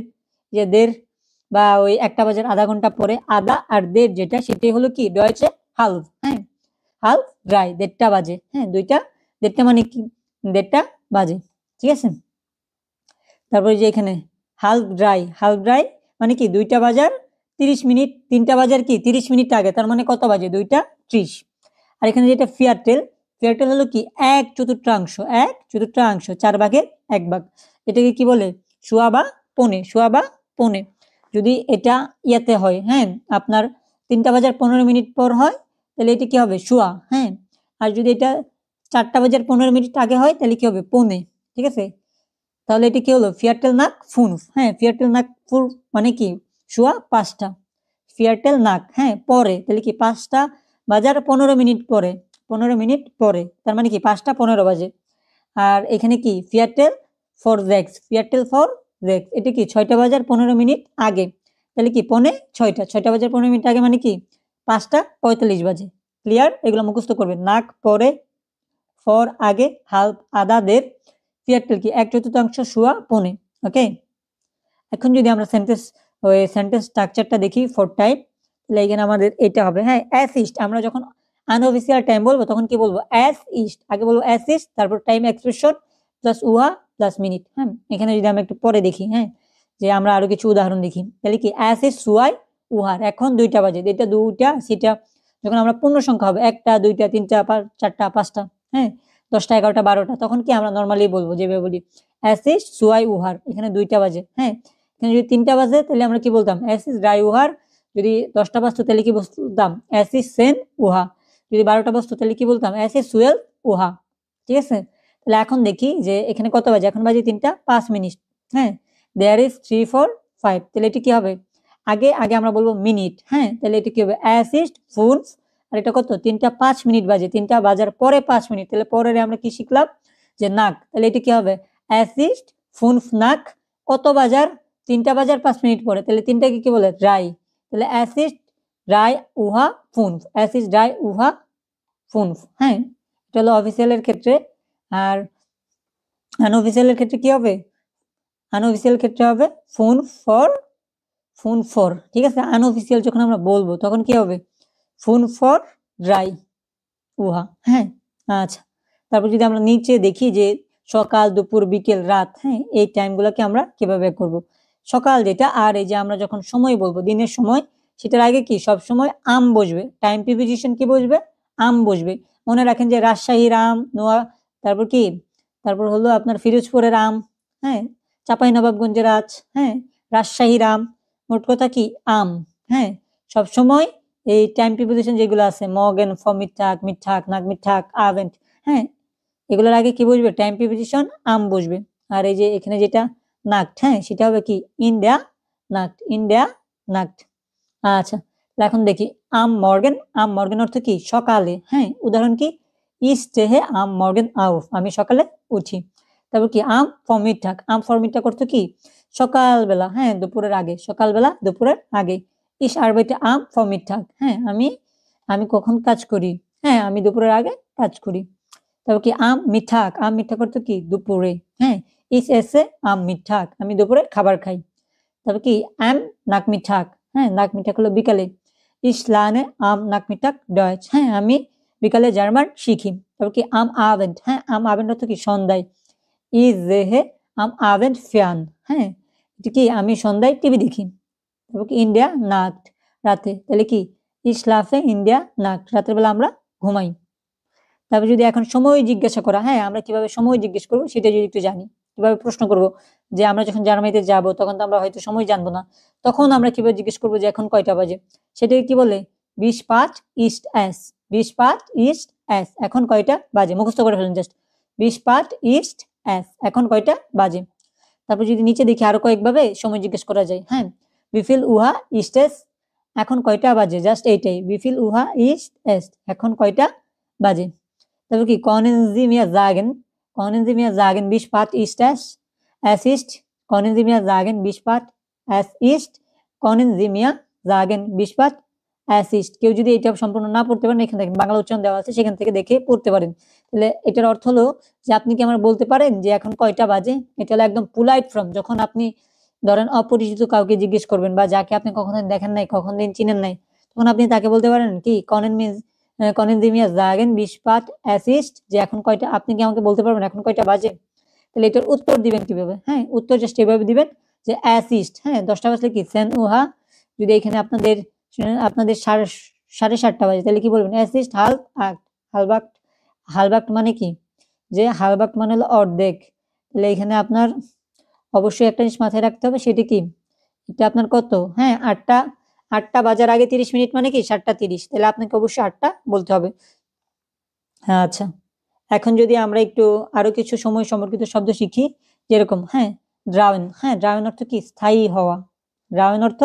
যে দেড় বা ওই 1টা বাজার আধা ঘন্টা পরে, আধা আর দেড় যেটা সেটাই হলো কি ডয়েচে হাল্ফ, হ্যাঁ হাল্ফ ড্রাই, 1:30 বাজে, হ্যাঁ 1:30 মানে কি 1:30 বাজে, ঠিক আছে। তারপরে যে এখানে হাল্ফ ড্রাই, হাল্ফ ড্রাই মানে কি 2টা বাজার 30 মিনিট, 3টা বাজার কি 30 মিনিট আগে, তার মানে কত বাজে 2টা 30। আর এখানে যেটা ফিয়ারটেল, ফিয়ারটেল হলো কি 1/4, 1/4, 4/1 এটাকে কি বলে শুয়া বা পৌনে, শুয়া বা পৌনে। যদি এটা ইয়াতে হয়, হ্যাঁ আপনার 3টা বাজার 15 মিনিট পর হয় তাহলে এটা কি হবে শুয়া, হ্যাঁ, আর যদি এটা 4টা বাজার 15 মিনিট আগে হয় তাহলে কি হবে পৌনে, ঠিক আছে। তাহলে এটা কি হলো ফিয়ারটেল নাক ফুনফ, হ্যাঁ ফিয়ারটেল নাক ফুর মানে কি শুয়া 5টা, ফিয়ারটেল নাক হ্যাঁ পরে, তাহলে কি 5টা বাজার 15 মিনিট পরে, 15 মিনিট পরে, তার মানে কি 5টা 15 বাজে। আর এখানে কি ফিয়ারটেল ফর জ্যাক্স, ফিয়ারটেল ফর জ্যাক্স এটা কি 6টা বাজার 15 মিনিট আগে, তাহলে কি পৌনে 6টা, 6টা বাজার 15 মিনিট আগে মানে কি 5টা 45 বাজে। ক্লিয়ার, এগুলো মুখস্থ করবেন, নাক পরে, ফর আগে, হাল্প আধা, দের, ফিয়ারটেল কি 1/4 শুয়া পৌনে। ওকে, এখন যদি আমরা সেন্টেন্স ওই সেন্টেন্স স্ট্রাকচারটা দেখি ফর টাইপ, তাহলে এখানে আমাদের এটা হবে, হ্যাঁ অ্যাস ইস্ট, আমরা যখন আনঅফিসিয়াল টাইম বলবো তখন কি বলবো অ্যাস ইস্ট, আগে বলবো অ্যাস ইস্ট, তারপর টাইম এক্সপ্রেশন প্লাস উহা প্লাস মিনিট। হ্যাঁ, এখানে যদি আমরা একটু পরে দেখি, হ্যাঁ যে আমরা আরো কিছু উদাহরণ দেখি, তাহলে কি অ্যাস ইস্ট সুয়াই উহার, এখন 2টা বাজে, এটা 2টা সেটা যখন আমরা পূর্ণ সংখ্যা হবে 1টা 2টা 3টা 4টা 5টা, হ্যাঁ 10টা 11টা 12টা, তখন কি আমরা নর্মালি বলবো যেভাবে বলি অ্যাস ইস্ট সুয়াই উহার, এখানে 2টা বাজে, হ্যাঁ এখানে যদি 3টা বাজে তাহলে আমরা কি বলতাম অ্যাস ইস্ট ড্রাই উহার, যদি 10টা বাজতো তাহলে কি বলতাম অ্যাস ইস্ট সেন উহা, যদি 12টা বাজতো তাহলে কি বলতাম অ্যাস ইস্ট সুয়েল উহা, ঠিক আছে। তাহলে এখন দেখি যে এখানে কত বাজে, এখন বাজে 3টা 5 মিনিট, হ্যাঁ দেয়ার ইজ 3 4 5, তাহলে এটি কি হবে আগে, আগে আমরা বলবো মিনিট, হ্যাঁ তাহলে এটি কি হবে অ্যাস ইস্ট ফুনস, আর এটা কত 3টা 5 মিনিট বাজে, 3টা বাজার পরে 5 মিনিট, তাহলে পরে আমরা কি শিখলাম যে নাক, তাহলে এটি কি হবে অ্যাস ইস্ট ফুনফ নাক, কত বাজার 3টা বাজার 5 মিনিট পরে, তাহলে তিনটাকে কি বলে রাই, তাহলে অ্যাস ইস্ট রাই উহা ফুনফ, অ্যাস ইস্ট রাই উহা ফুনফ, হ্যাঁ এটা হলো অফিসিয়ালের ক্ষেত্রে। আর আনঅফিসিয়ালের ক্ষেত্রে কি হবে, আনঅফিসিয়াল ক্ষেত্রে হবে ফোন ফর, ফোন ফর, ঠিক আছে। আনঅফিসিয়াল যখন আমরা বলবো তখন কি হবে ফোন ফর ড্রাই উহা, হ্যাঁ আচ্ছা। তারপর যদি আমরা নিচে দেখি যে সকাল দুপুর বিকেল রাত, হ্যাঁ এই টাইমগুলোকে আমরা কিভাবে করব, সকাল যেটা, আর এই যে আমরা যখন সময় বলবো দিনের সময়, সেটার আগে কি সব সময় আম বসবে, টাইম প্রিপোজিশন কি বসবে আম বসবে। মনে রাখেন যে রাজশাহীর আম, নোয়া, তারপর কি তারপর হলো আপনার ফিরোজপুরের আম, হ্যাঁ চাঁপাইনবাবগঞ্জের আজ, হ্যাঁ রাজশাহীর আম, মোট কথা কি আম, হ্যাঁ সব সময় এই টাইম প্রিপোজিশন যেগুলো আছে মগেন ফমিঠাক মিঠাক নাক মিঠাক আভেন্ট, হ্যাঁ এগুলোর আগে কি বসবে টাইম প্রিপোজিশন আম বসবে। আর এই যে এখানে যেটা নাকড, হ্যাঁ সেটা হবে কি ইন দেয়া নাকড, ইন দেয়া নাকড। আচ্ছা, এখন দেখি আম মর্গেন, আম মর্গেন অর্থ কি সকালে, হ্যাঁ উদাহরণ কি ইস্টেহে আম মর্গেন আউফ, আমি সকালে উঠি। তারপর কি আম ফমিঠাক, আম ফমিঠাক অর্থ কি সকালবেলা, হ্যাঁ দুপুরের আগে, সকালবেলা দুপুরের আগে। ইস আরবাইটে আম ফমিঠাক, হ্যাঁ আমি আমি কখন কাজ করি, হ্যাঁ আমি দুপুরের আগে কাজ করি। তারপর কি আম মিঠাক, আম মিঠাক অর্থ কি দুপুরে, হ্যাঁ ইস এসে আম মিঠাক, আমি দুপুরে খাবার খাই। তারপর কি আম নাক মিঠাক, হ্যাঁ নাক মিঠাক হলো বিকালে। ইস লানে আম নাক মিঠাক ডয়েচ, হ্যাঁ আমি বিকালে জার্মান শিখি। তারপর কি আম আবেন্ড, হ্যাঁ আম আবেন্ড অর্থ কি সন্ধ্যায়। ইজ হে আম আবেন্ড ফ্যান, হ্যাঁ এটা কি আমি সন্ধ্যায় টিভি দেখি। তারপর কি ইন্ডিয়া নাক্ট, রাতে, তাহলে কি ইসলাফে ইন্ডিয়া নাক্ট, রাতের বেলা আমরা ঘুমাই। তারপর যদি এখন সময় জিজ্ঞাসা করা, হ্যাঁ আমরা কিভাবে সময় জিজ্ঞেস করবো সেটা যদি একটু জানি, কিভাবে প্রশ্ন করব, যে আমরা যখন জার্মানিতে যাব তখন তো আমরা হয়তো সময় জানবো না, তখন আমরা কিভাবে জিজ্ঞেস করবো যে এখন কয়টা বাজে, সেটাকে কি বলে 20 5 ইস্ট এস, 20 5 ইস্ট এস, এখন কয়টা বাজে, মুখস্থ করে ফেলেন জাস্ট 20 5 ইস্ট এস, এখন কয়টা বাজে। তারপর যদি নিচে দেখি আরো কয়েকভাবে সময় জিজ্ঞেস করা যায়, হ্যাঁ বিফিল উহা ইস্ট এস, এখন কয়টা বাজে, জাস্ট এইটাই বিফিল উহা ইস্ট এস, এখন কয়টা বাজে। তারপর কি কনেন জি মিয়া জাগেন 20 5 ইস্ট এস ইস্ট, কনেন জি মিয়া জাগেন 20 5 এস ইস্ট, কনেন জি মিয়া জাগেন 20 5 এস ইস্ট। কেউ যদি এটা সম্পূর্ণ না পড়তে পারেন, এখানে দেখেন বাংলা উচ্চারণ দেওয়া আছে, সেখান থেকে দেখে পড়তে পারেন। তাহলে এটার অর্থ হলো যে আপনি কি আমার বলতে পারেন যে এখন কয়টা বাজে। এটা হলো একদম পোলাইট ফর্ম, যখন আপনি ধরেন অপরিচিত কাউকে জিজ্ঞেস করবেন বা যাকে আপনি কখনো দেখেন নাই, কখনো চিনেন নাই, তখন আপনি তাকে বলতে পারেন কি কনেন মিজ কনেন জি মিয়া জাগেন 20 5 এস ইস্ট, যে এখন কয়টা, আপনি কি আমাকে বলতে পারবেন এখন কয়টা বাজে। তাহলে এটার উত্তর দিবেন কিভাবে, হ্যাঁ উত্তর জাস্ট এভাবে দিবেন যে এস ইস্ট, হ্যাঁ 10টা বাজলে কি সেন উহা, যদি এখানে আপনাদের আপনাদের 7:30 বাজে, তাহলে কি বলবেন এস ইস্ট হালবাক্ট, হালবাক্ট মানে কি, যে হালবাক্ট মানে হলো অর্ধেক। তাহলে এখানে আপনার অবশ্যই একটা জিনিস মাথায় রাখতে হবে, সেটা কি, এটা আপনার কত, হ্যাঁ 8টা বাজার আগে 30 মিনিট মানে কি 7:30, তাহলে আপনাকে অবশ্যই 8টা বলতে হবে। হ্যাঁ আচ্ছা, এখন যদি আমরা একটু আরো কিছু সময় সম্পর্কিত শব্দ শিখি, যেরকম হ্যাঁ ড্রাউন, হ্যাঁ ড্রাউন অর্থ কি স্থায়ী হওয়া, ড্রাউন অর্থ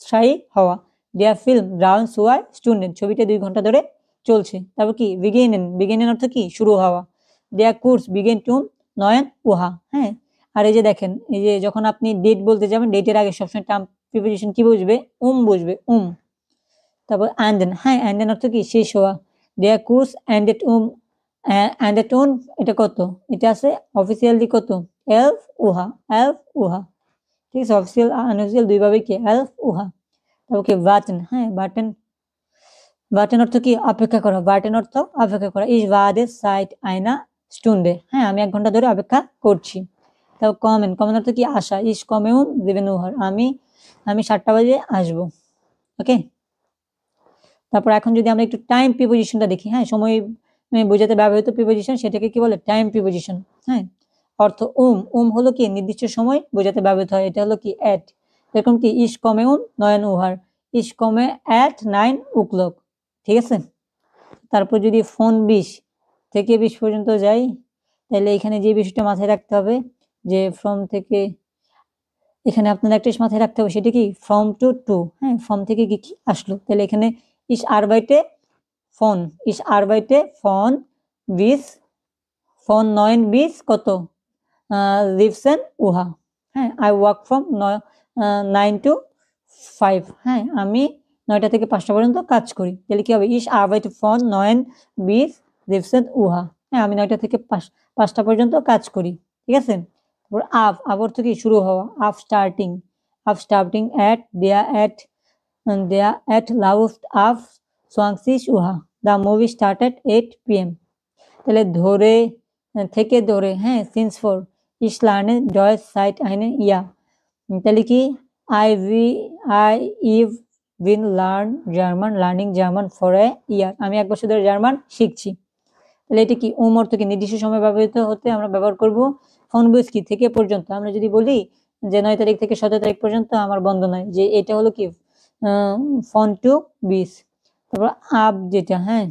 স্থায়ী হওয়া। দেয়ার ফিল্ম ড্রাউন সুয়ার স্টুডেন্ট, ছবিটা 2 ঘন্টা ধরে চলছে। তারপর কি বিগিনেন অর্থ কি শুরু হওয়া। দেয়ার কোর্স বিগেন টুম নয়ন উহা, হ্যাঁ আর এই যে দেখেন, এই যে যখন আপনি ডেট বলতে যাবেন, ডেটের আগে সবসময় টার্ম প্রিপোজিশন কি বুঝবে, বুঝবে তারপর অ্যান্ডেন, হ্যাঁ অ্যান্ডেন অর্থ কি শেষ হওয়া। দেয়ার কোর্স অ্যান্ডেড এটা কত, এটা আছে অফিসিয়ালি কত এলফ উহা, ঠিক আছে, অফিসিয়াল আনঅফিসিয়াল দুইভাবে কি এলফ উহা। তারপর কি বাটন, হ্যাঁ বাটন অর্থ কি অপেক্ষা করা, বাটন অর্থ অপেক্ষা করা। ইস ওয়াদে সাইট আয়না স্টুন্ডে, হ্যাঁ আমি 1 ঘন্টা ধরে অপেক্ষা করছি। তারপর কমেন অর্থ কি আশা, ইস কমেউন দিবেন উহার, আমি 7টা বাজে আসবো। ওকে, তারপর এখন যদি আমরা একটু টাইম প্রিপোজিশনটা দেখি, হ্যাঁ সময় বোঝাতে ব্যবহৃত প্রিপোজিশন, সেটাকে কি বলে টাইম প্রিপোজিশন। হ্যাঁ অর্থ হলো কি নির্দিষ্ট সময় বোঝাতে ব্যবহৃত হয়, এটা হলো কি এট, এরকম কি ইস কমে নয়ন উহার, ইস কমে এট 9 o'clock, ঠিক আছে। তারপর যদি ফোন 20 থেকে 20 পর্যন্ত যাই, তাহলে এখানে যে বিষয়টা মাথায় রাখতে হবে, যে ফ্রম থেকে, এখানে আপনার একটা মাথায় রাখতে হবে, সেটা কি ফ্রম টু, হ্যাঁ ফ্রম থেকে কি আসলো, তাহলে এখানে ইস আরবাইটে ফোন 20, ফোন 9 20 কত লিভসেন উহা, হ্যাঁ আই ওয়ার্ক ফ্রম 9 to 5, হ্যাঁ আমি 9টা থেকে 5টা পর্যন্ত কাজ করি। তাহলে কি হবে, ইস আরবাইটে ফোন 9 20 লিভসেন উহা, হ্যাঁ আমি 9টা থেকে 5টা পর্যন্ত কাজ করি, ঠিক আছে। তারপর আপ অর্থ কি শুরু হওয়া, আপ স্টার্টিং এট দেয়া লাউফট আপ সোয়াংসিস উহা, দ্য মুভি স্টার্টেড 8 PM। তাহলে থেকে ধরে, হ্যাঁ সিন্স ফর ইস লার্নে ডয়েস সাইট আইনে ইয়া, তাহলে কি I've been learning German for a year, আমি 1 বছর ধরে জার্মান শিখছি। তাহলে এটা কি অর্থ কি নির্দিষ্ট সময় ব্যবহৃত হতে আমরা ব্যবহার করব। ফোন বুঝ কি থেকে পর্যন্ত, আমরা যদি বলি যে 9 তারিখ থেকে 17 তারিখ পর্যন্ত আমার বন্ধ নয়, যে এটা হলো কি ফোন টু 20। তারপর আপ যেটা, হ্যাঁ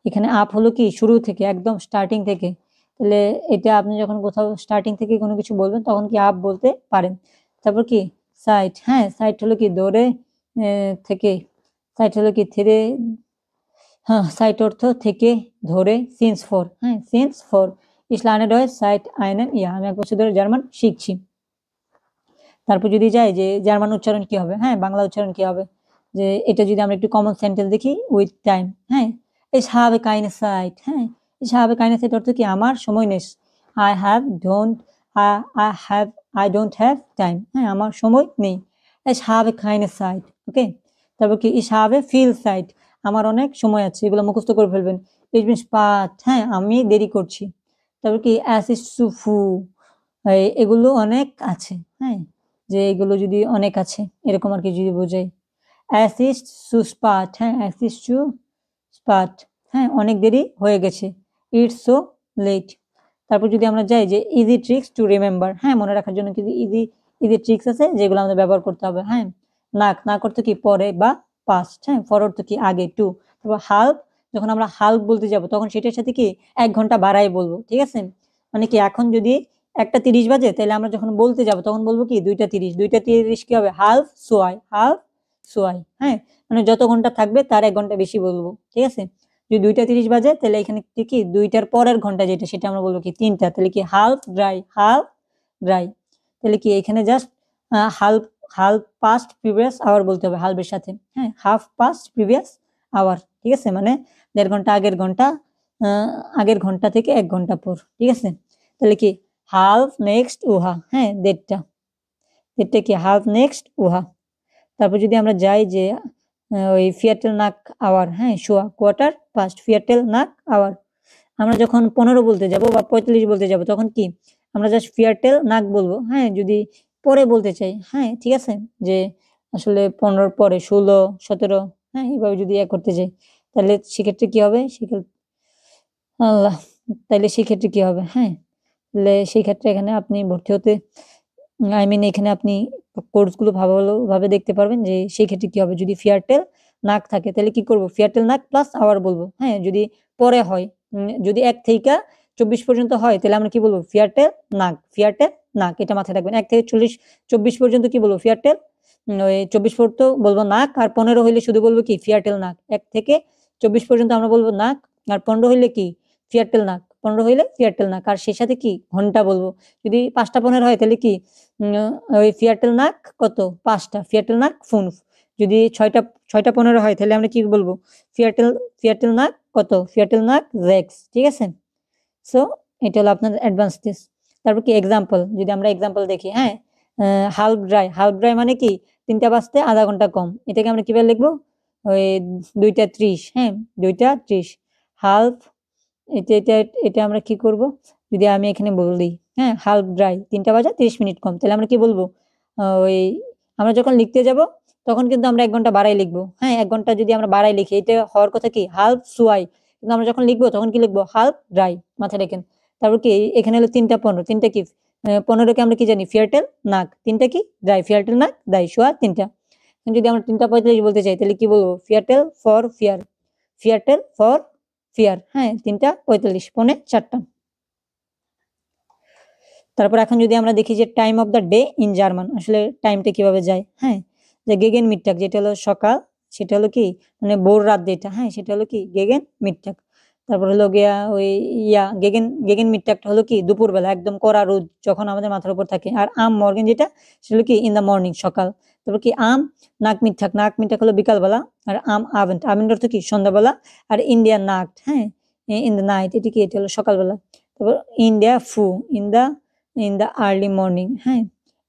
এখানে আপ হলো কি শুরু থেকে, একদম স্টার্টিং থেকে, তাহলে এটা আপনি যখন কোথাও স্টার্টিং থেকে কোনো কিছু বলবেন তখন কি আপ বলতে পারেন। তারপর কি সাইট, হ্যাঁ সাইট হলো কি দৌড়ে থেকে, সাইট হলো কি ধীরে, হ্যাঁ সাইট অর্থ থেকে ধরে, সিন্স ফর, হ্যাঁ সিন্স ফর ইস লার্নেড হয় সাইট আইনেন ইয়া, আমি 1 বছর ধরে জার্মান শিখছি। তারপর যদি যাই যে জার্মান উচ্চারণ কি হবে, হ্যাঁ বাংলা উচ্চারণ কি হবে, যে এটা যদি আমরা একটু কমন সেন্টেন্স দেখি উইথ টাইম, হ্যাঁ ich habe keine Zeit, হ্যাঁ ich habe keine Zeit অর্থ কি আমার সময় নেই। I don't have time, হ্যাঁ আমার সময় নেই। ich habe keine Zeit, ওকে। তারপর কি ich habe viel Zeit, আমার অনেক সময় আছে, এগুলো মুখস্থ করে ফেলবেন। ইট মিনস বাট, হ্যাঁ আমি দেরি করছি। তারপর কি অ্যাস ইজ টু ফু, এগুলো অনেক আছে, হ্যাঁ যে এগুলো যদি অনেক আছে এরকম আর কি যদি বোঝাই। অ্যাস ইজ টু স্পাট, হ্যাঁ অ্যাস ইজ টু স্পাট, হ্যাঁ অনেক দেরি হয়ে গেছে। It's so late. তারপর যদি আমরা যাই যে ইজি ট্রিক্স টু রিমেম্বার, হ্যাঁ মনে রাখার জন্য কিছু ইজি ইজি ট্রিক্স আছে যেগুলো আমাদের ব্যবহার করতে হবে। হ্যাঁ নাক, নাক অর্থ কি পরে বা পাস্ট, হ্যাঁ ফর অর্থ কি আগে, টু। তারপর হাল্প, যখন আমরা হাল্প বলতে যাব তখন সেটার সাথে কি 1 ঘন্টা বাড়াই বলবো, ঠিক আছে। মানে কি এখন যদি 1টা 30 বাজে, তাহলে আমরা যখন বলতে যাব তখন বলবো কি 2টা 30, 2টা 30 কি হবে হাল্প সোয়াই, হাল্প সোয়াই, হ্যাঁ মানে যত ঘন্টা থাকবে তার 1 ঘন্টা বেশি বলবো, ঠিক আছে। যদি 2টা 30 বাজে তাহলে এখানে কি 2টার পরের ঘন্টা যেটা সেটা আমরা বলবো কি 3টা, তাহলে কি হাল্প ড্রাই, হাল্প ড্রাই। তাহলে কি এখানে জাস্ট হাল্প, হাল্প পাস্ট প্রিভিয়াস আওয়ার বলতে হবে হাল্পের সাথে, হ্যাঁ হাফ পাস্ট প্রিভিয়াস আওয়ার, ঠিক আছে মানে 1.5 ঘন্টা আগের ঘন্টা, আগের ঘন্টা থেকে 1 ঘন্টা পর, ঠিক আছে। তাহলে কি হাল্প নেক্সট উহা, হ্যাঁ দেড়টা, দেড়টা কি হাল্প নেক্সট উহা। তারপর যদি আমরা যাই যে ওই ফিয়াটেল নাক আওয়ার, হ্যাঁ শোয়া কোয়ার্টার পাস্ট, ফিয়াটেল নাক আওয়ার। আমরা যখন 15 বলতে যাব বা 45 বলতে যাব তখন কি আমরা জাস্ট ফিয়াটেল নাক বলবো, হ্যাঁ যদি পরে বলতে চাই, হ্যাঁ ঠিক আছে যে আসলে 15 পরে 16 17, হ্যাঁ এইভাবে যদি করতে চাই তাহলে সেক্ষেত্রে কি হবে, সেক্ষেত্রে আল্লাহ, তাহলে সেক্ষেত্রে কি হবে, হ্যাঁ তাহলে সেই ক্ষেত্রে এখানে আপনি ভর্তি হতে আই মিন এখানে আপনি কোর্সগুলো ভালোভাবে দেখতে পারবেন যে সেই ক্ষেত্রে কি হবে। যদি ফিয়ারটেল নাক থাকে তাহলে কি করব, ফিয়ারটেল নাক প্লাস আওয়ার বলবো, হ্যাঁ যদি পরে হয়, যদি 1 থেকে 24 পর্যন্ত হয় তাহলে আমরা কি বলবো ফিয়ারটেল নাক, ফিয়ারটেল নাক, এটা মাথায় রাখবেন। 1 থেকে 24 পর্যন্ত কি বলবো ফিয়ারটেল, ওই 24 পর্যন্ত বলবো নাক, আর 15 হইলে শুধু বলবো কি ফিয়ারটেল নাক। 1 থেকে 24 পর্যন্ত আমরা বলবো নাক, আর 15 হইলে কি ফিয়ারটেল নাক, 15 হইলে ফিয়ারটেল নাক, আর সেই সাথে কি ঘন্টা বলবো। যদি 5টা 15 হয় তাহলে কি ওই ফিয়ারটেল নাক কত 5টা, ফিয়ারটেল নাক ফুন। যদি 6টা 15 হয় তাহলে আমরা কি বলবো ফিয়ারটেল, ফিয়ারটেল নাক কত, ফিয়ারটেল নাক রেক্স, ঠিক আছে। সো এটা হলো আপনার অ্যাডভান্স টেস্ট। তারপর কি এক্সাম্পল, যদি আমরা এক্সাম্পল দেখি, হ্যাঁ হাল্প ড্রাই, হাল্প ড্রাই মানে কি 3টা বাজতে আধা ঘন্টা কম, এটাকে আমরা কিভাবে লিখবো ওই 2টা 30, হ্যাঁ 2টা 30 হাল্প, এটা এটা এটা আমরা কি করব, যদি আমি এখানে বলি হ্যাঁ হাল্প ড্রাই 3টা বাজে 30 মিনিট কম, তাহলে আমরা কি বলবো ওই আমরা যখন লিখতে যাব তখন কিন্তু আমরা 1 ঘন্টা বাড়াই লিখবো, হ্যাঁ 1 ঘন্টা যদি আমরা বাড়াই লিখি এটা হওয়ার কথা কি হাল্প সোয়াই, কিন্তু আমরা যখন লিখবো তখন কি লিখবো হাল্প ড্রাই, মাথায় রাখেন। তারপর কি এখানে হলো 3টা 15, 3টা কি 15কে আমরা কি জানি ফিয়ারটেল নাক, 3টা কি ড্রাই, ফিয়ারটেল নাক ড্রাই সোয়া 3টা। যদি আমরা 3টা 45 বলতে চাই তাহলে কি বলবো ফিয়ারটেল ফর ফিয়ার, ফিয়ারটেল ফর ফিয়ার, হ্যাঁ 3টা 45 পৌনে 4টা। তারপর এখন যদি আমরা দেখি যে time of the day in German, আসলে টাইমটা কিভাবে যায়, হ্যাঁ যে গেগেন মিডটাগ যেটা হলো সকাল, সেটা হলো কি মানে ভোর রাত যেটা, হ্যাঁ সেটা হলো কি গেগেন মিডটাগ। তারপর হলো গিয়া ওই গেগেন গেগেন মিডটাগটা হলো কি দুপুরবেলা একদম কড়া রোদ যখন আমাদের মাথার উপর থাকে। আর আম মর্গেন যেটা সেটা হলো কি ইন দ্য মর্নিং সকাল। তারপর কি আম নাক মিডটাগ, নাক মিডটাগ হলো বিকালবেলা। আর আম আভেন্ট, আভেন্ট অর্থ কি সন্ধ্যাবেলা। আর ইন্ডিয়ান নাক, হ্যাঁ ইন দ্য নাইট, এটি কি এটা হলো সকালবেলা। তারপর ইন্ডিয়া ফু ইন দ্য আর্লি মর্নিং, হ্যাঁ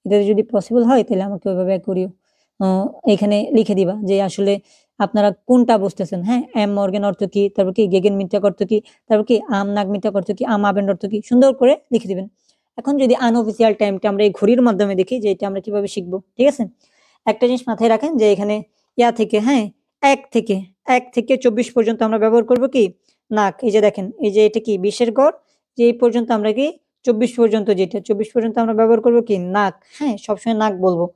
এটা যদি পসিবল হয় তাহলে আমাকে ওইভাবে করিও এখানে লিখে দিবা যে আসলে আপনারা কোনটা বুঝতেছেন, হ্যাঁ এম মর্গেন অর্থ কি, তারপর কি গেগেন মিডটাগ অর্থ কি, তারপর কি আম নাগ মিডটাগ অর্থ কি, আম আবেন্ড অর্থ কি, সুন্দর করে লিখে দিবেন। এখন যদি আনঅফিসিয়াল টাইমটা আমরা এই ঘড়ির মাধ্যমে দেখি যে এটা আমরা কিভাবে শিখবো, ঠিক আছে। একটা জিনিস মাথায় রাখেন যে এখানে থেকে, হ্যাঁ এক থেকে 24 পর্যন্ত আমরা ব্যবহার করব কি নাক। এই যে দেখেন এই যে এটা কি 20-এর গড়, যে এই পর্যন্ত আমরা কি 24 পর্যন্ত, যেটা 24 পর্যন্ত আমরা ব্যবহার করব কি নাক, হ্যাঁ সবসময় নাক বলবো।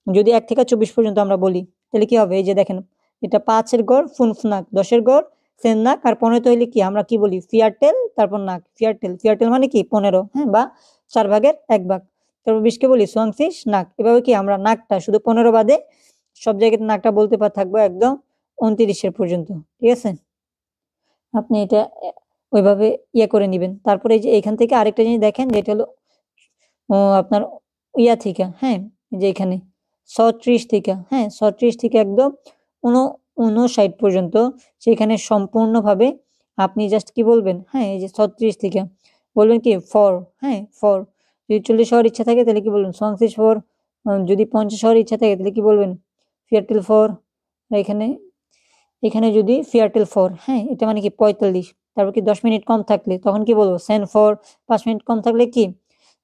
যদি 1 থেকে 24 পর্যন্ত আমরা বলি তাহলে কি হবে, এই যে দেখেন এটা 5-এর গড় ফুনফুনাক, 10-এর গড় সেন নাক, আর 15 হইলে কি আমরা কি বলি ফিয়ারটেল, তারপর নাক ফিয়ারটেল, ফিয়ারটেল মানে কি 15, হ্যাঁ বা 4/1 তারপর 20 কে বলি সোয়াংসিস নাক। এভাবে কি আমরা নাকটা শুধু 15 বাদে সব জায়গায় নাকটা বলতে থাকবো একদম 29-এর পর্যন্ত, ঠিক আছে। আপনি এটা ওইভাবে করে নিবেন। তারপরে এই যে এখান থেকে আরেকটা জিনিস দেখেন যেটা হলো আপনার থেকে, হ্যাঁ যে এখানে 36 থেকে, হ্যাঁ 36 থেকে একদম 59 পর্যন্ত, সেখানে সম্পূর্ণভাবে আপনি জাস্ট কি বলবেন, হ্যাঁ এই যে 36 থেকে বলবেন কি ফর, হ্যাঁ ফর। যদি 40 হওয়ার ইচ্ছা থাকে তাহলে কি বলবেন সোয়াংসিস ফর। যদি 50 হওয়ার ইচ্ছা থাকে তাহলে কি বলবেন ফিয়ারটেল ফর। এখানে এখানে যদি ফিয়ারটেল 4, হ্যাঁ এটা মানে কি 45, তারপর কি 10 মিনিট কম থাকলে তখন কি বলবো সেন 4, 5 মিনিট কম থাকলে কি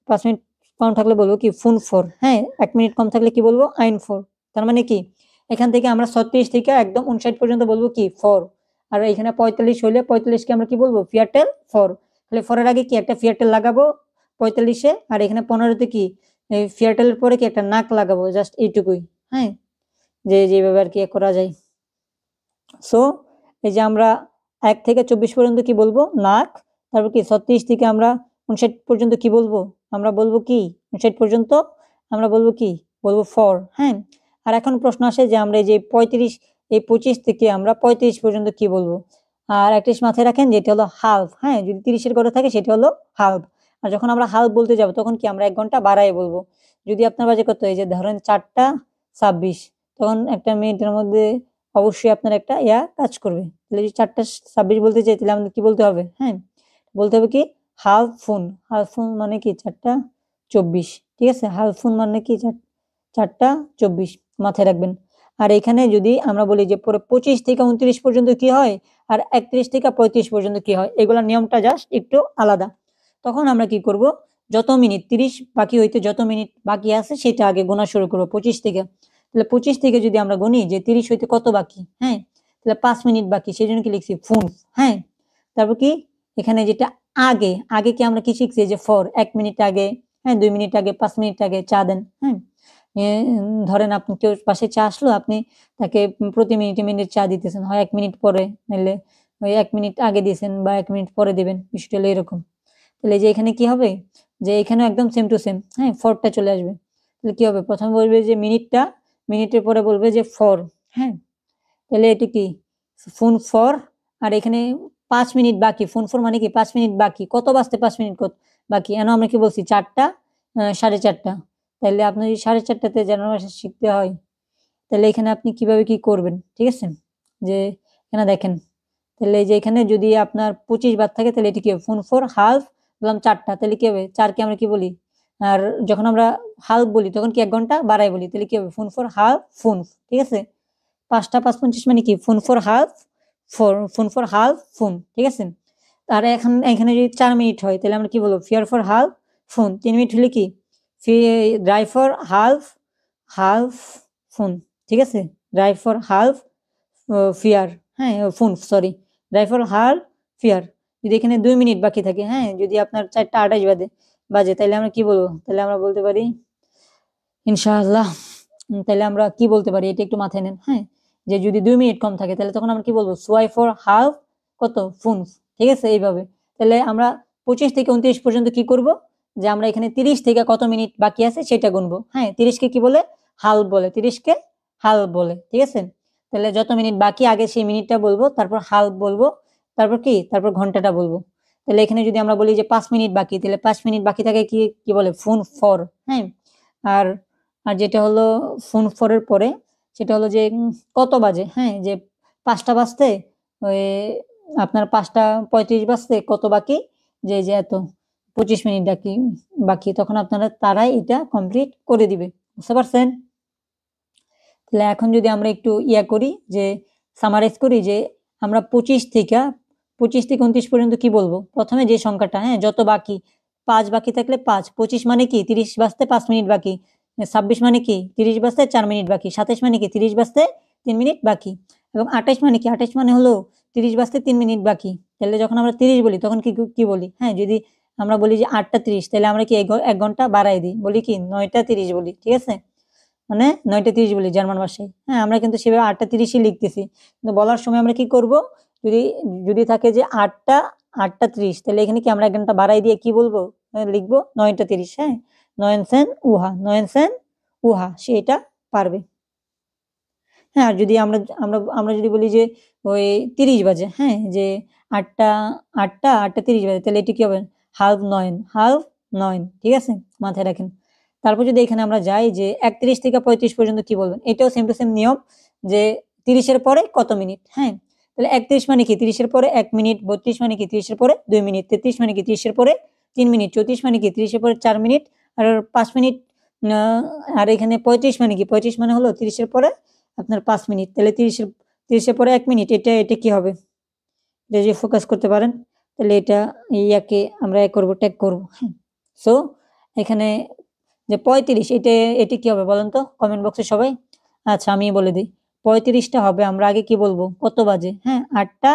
5 মিনিট কম থাকলে বলবো কি ফুন 4, হ্যাঁ 1 মিনিট কম থাকলে কি বলবো আইন 4। তার মানে কি এখান থেকে আমরা 36 থেকে একদম 59 পর্যন্ত বলবো কি 4, আর এখানে 45 হলে 45 কে আমরা কি বলবো ফিয়ারটেল 4। তাহলে 4 এর আগে কি একটা ফিয়ারটেল লাগাবো 45-এ, আর এখানে 15-তে কি এই ফিয়ারটেলের পরে কি একটা নাক লাগাবো, জাস্ট এইটুকুই, হ্যাঁ যেভাবে আর কি করা যায়। সো এই যে আমরা 1 থেকে 24 পর্যন্ত কি বলবো নাক, তারপর কি 36 থেকে আমরা 59 পর্যন্ত কি বলবো, আমরা বলবো কি 59 পর্যন্ত আমরা বলবো কি বলবো 4, হ্যাঁ। আর এখন প্রশ্ন আসে যে আমরা এই যে 35 এই 25 থেকে আমরা 35 পর্যন্ত কি বলবো, আর একটা জিনিস মাথায় রাখেন যেটা হলো হালফ, হ্যাঁ যদি 30-এর ঘরে থাকে সেটা হলো হালফ, আর যখন আমরা হালফ বলতে যাব তখন কি আমরা 1 ঘন্টা বাড়ায় বলবো। যদি আপনার বাজে কত এই যে ধরেন 4টা 26, তখন একটা মিনিটের মধ্যে অবশ্যই আপনার একটা কাজ করবে। তাহলে যদি 4টা 26 বলতে চাই তাহলে আমাদের কি বলতে হবে, হ্যাঁ বলতে হবে কি হাফ ফুন, হাফ ফুন মানে কি 4টা 24, ঠিক আছে হাফ ফুন মানে কি 4টা 24 মাথায় রাখবেন। আর এখানে যদি আমরা বলি যে পরে 25 থেকে 29 পর্যন্ত কি হয়, আর 31 থেকে 35 পর্যন্ত কি হয়, এগুলোর নিয়মটা জাস্ট একটু আলাদা। তখন আমরা কি করব, যত মিনিট 30 বাকি হইতে যত মিনিট বাকি আছে সেটা আগে গোনা শুরু করবো 25 থেকে। তাহলে 25 থেকে যদি আমরা গুনি যে 30 হইতে কত বাকি, হ্যাঁ তাহলে 5 মিনিট বাকি, সেই জন্য কি লিখছি ফুন, হ্যাঁ। তারপর কি এখানে যেটা আগে আগে কি আমরা কি শিখছি যে 4 1 মিনিট আগে, হ্যাঁ 2 মিনিট আগে, 5 মিনিট আগে চা দেন, হ্যাঁ ধরেন আপনি কেউ পাশে চা আসলো, আপনি তাকে প্রতি মিনিটে মিনিট চা দিতেছেন, হয় 1 মিনিট পরে নাইলে ওই 1 মিনিট আগে দিয়েছেন বা 1 মিনিট পরে দিবেন, বিষয়টা হলো এরকম। তাহলে যে এখানে কি হবে যে এখানে একদম সেম টু সেম, হ্যাঁ 4টা চলে আসবে। তাহলে কি হবে প্রথমে বলবে যে মিনিটটা, মিনিটের পরে বলবে যে 4, হ্যাঁ তাহলে এটা কি ফোন 4, আর এখানে 5 মিনিট বাকি, ফোন 4 মানে কি 5 মিনিট বাকি, কত বাজতে 5 মিনিট বাকি, এন আমরা কি বলছি 4টা 4:30। তাহলে আপনি যদি 4:30টাতে জানুয়ারি মাসে শিখতে হয় তাহলে এখানে আপনি কিভাবে কি করবেন, ঠিক আছে যে এখানে দেখেন, তাহলে এই যে এখানে যদি আপনার 25 বাদ থাকে তাহলে এটি কি হবে ফোন 4 হাফ বললাম 4টা, তাহলে কি হবে 4 কে আমরা কি বলি, আর যখন আমরা হাফ বলি তখন কি 1 ঘন্টা বাড়াই বলি, তাহলে কি হবে ফোন 4 হাফ ফোন, ঠিক আছে 5টা 5 25 মানে কি phone 4 half phone 4 half phone, ঠিক আছে। আর এখানে যদি 4 মিনিট হয় তাহলে আমরা কি বলবো ফিয়ার 4 হাফ ফোন, 3 মিনিট হলে কি ড্রাই 4 হাফ হাফ ফোন, ঠিক আছে ড্রাই 4 হাফ ফিয়ার, হ্যাঁ phone sorry dry 4 half fear. যদি এখানে 2 মিনিট বাকি থাকে, হ্যাঁ যদি আপনার 4টা 28 বাজে তাহলে আমরা কি বলবো, তাহলে আমরা বলতে পারি ইনশাআল্লাহ, তাহলে আমরা কি বলতে পারি এটা একটু মাথায় নেন, হ্যাঁ যে যদি 2 মিনিট কম থাকে তাহলে তখন আমরা কি বলবো সোয়াই 4 হাফ কত ফুন, ঠিক আছে এইভাবে। তাহলে আমরা 25 থেকে 29 পর্যন্ত কি করব, যে আমরা এখানে 30 থেকে কত মিনিট বাকি আছে সেটা গুনবো, হ্যাঁ 30 কে কি বলে হাল বলে, 30 কে হাল বলে, ঠিক আছে। তাহলে যত মিনিট বাকি আগে সেই মিনিটটা বলবো, তারপর হাল বলবো, তারপর কি তারপর ঘন্টাটা বলবো। তাহলে এখানে যদি আমরা বলি যে 5 মিনিট বাকি, তাহলে 5 মিনিট বাকি থাকে কি কি বলে ফুন 4, হ্যাঁ। আর আর যেটা হলো ফোন 4 এর পরে সেটা হলো যে কত বাজে, হ্যাঁ যে 5টা বাজতে ওই আপনার 5টা 35 বাজতে কত বাকি, যে এত 25 মিনিট বাকি, তখন আপনারা তারাই এটা কমপ্লিট করে দিবে, বুঝতে পারছেন। তাহলে এখন যদি আমরা একটু করি যে সামারাইজ করি যে আমরা 25 থেকে 29 পর্যন্ত কি বলবো, প্রথমে যে সংখ্যাটা, হ্যাঁ যত বাকি 5 বাকি থাকলে 5, 25 মানে কি 30 বাজতে 5 মিনিট বাকি, 26 মানে কি 30 বাজতে 4 মিনিট বাকি, 27 মানে কি 30 বাজতে 3 মিনিট বাকি, এবং 28 মানে কি 28 মানে হলো 30 বাজতে 3 মিনিট বাকি। তাহলে যখন আমরা 30 বলি তখন কি বলি, হ্যাঁ যদি আমরা বলি যে 8টা 30 তাহলে আমরা কি 1 ঘন্টা বাড়াই দিই, বলি কি 9টা 30 বলি, ঠিক আছে মানে 9টা 30 বলি জার্মান ভাষায়, হ্যাঁ আমরা কিন্তু সেভাবে 8টা 30ই লিখতেছি, কিন্তু বলার সময় আমরা কি করব, যদি যদি থাকে যে 8টা 30 তাহলে এখানে কি আমরা 1 ঘন্টা বাড়াই দিয়ে কি বলবো, লিখবো 9টা 30, হ্যাঁ 9 উহা সেটা পারবে। হ্যাঁ আর যদি আমরা যদি বলি যে ওই 30 বাজে, হ্যাঁ যে 8টা 30 বাজে, তাহলে এটি কি হবে হাফ 9, ঠিক আছে মাথায় রাখেন। তারপর যদি এখানে আমরা যাই যে 31 থেকে 35 পর্যন্ত কি বলবেন, এটাও সেম টু সেম নিয়ম যে 30 এর পরে কত মিনিট, হ্যাঁ তাহলে 31 মানে কি 30 এর পরে 1 মিনিট, 32 মানে কি 30 এর পরে 2 মিনিট, 33 মানে কি 30 এর পরে 3 মিনিট, 34 মানে কি 30 এর পরে 4 মিনিট আর 5 মিনিট, আর এখানে 35 মানে কি 35 মানে হলো 30 এর পরে আপনার 5 মিনিট, তাহলে 30-এর পরে 1 মিনিট, এটা কি হবে? এটা যদি ফোকাস করতে পারেন তাহলে এটা ইয়াকে আমরা করব, ট্যাগ করব। হ্যাঁ, সো এখানে যে 35 এটা কি হবে বলেন তো কমেন্ট বক্সে সবাই। আচ্ছা আমি বলে দিই, 35টা হবে, আমরা আগে কি বলবো কত বাজে? হ্যাঁ, 8টা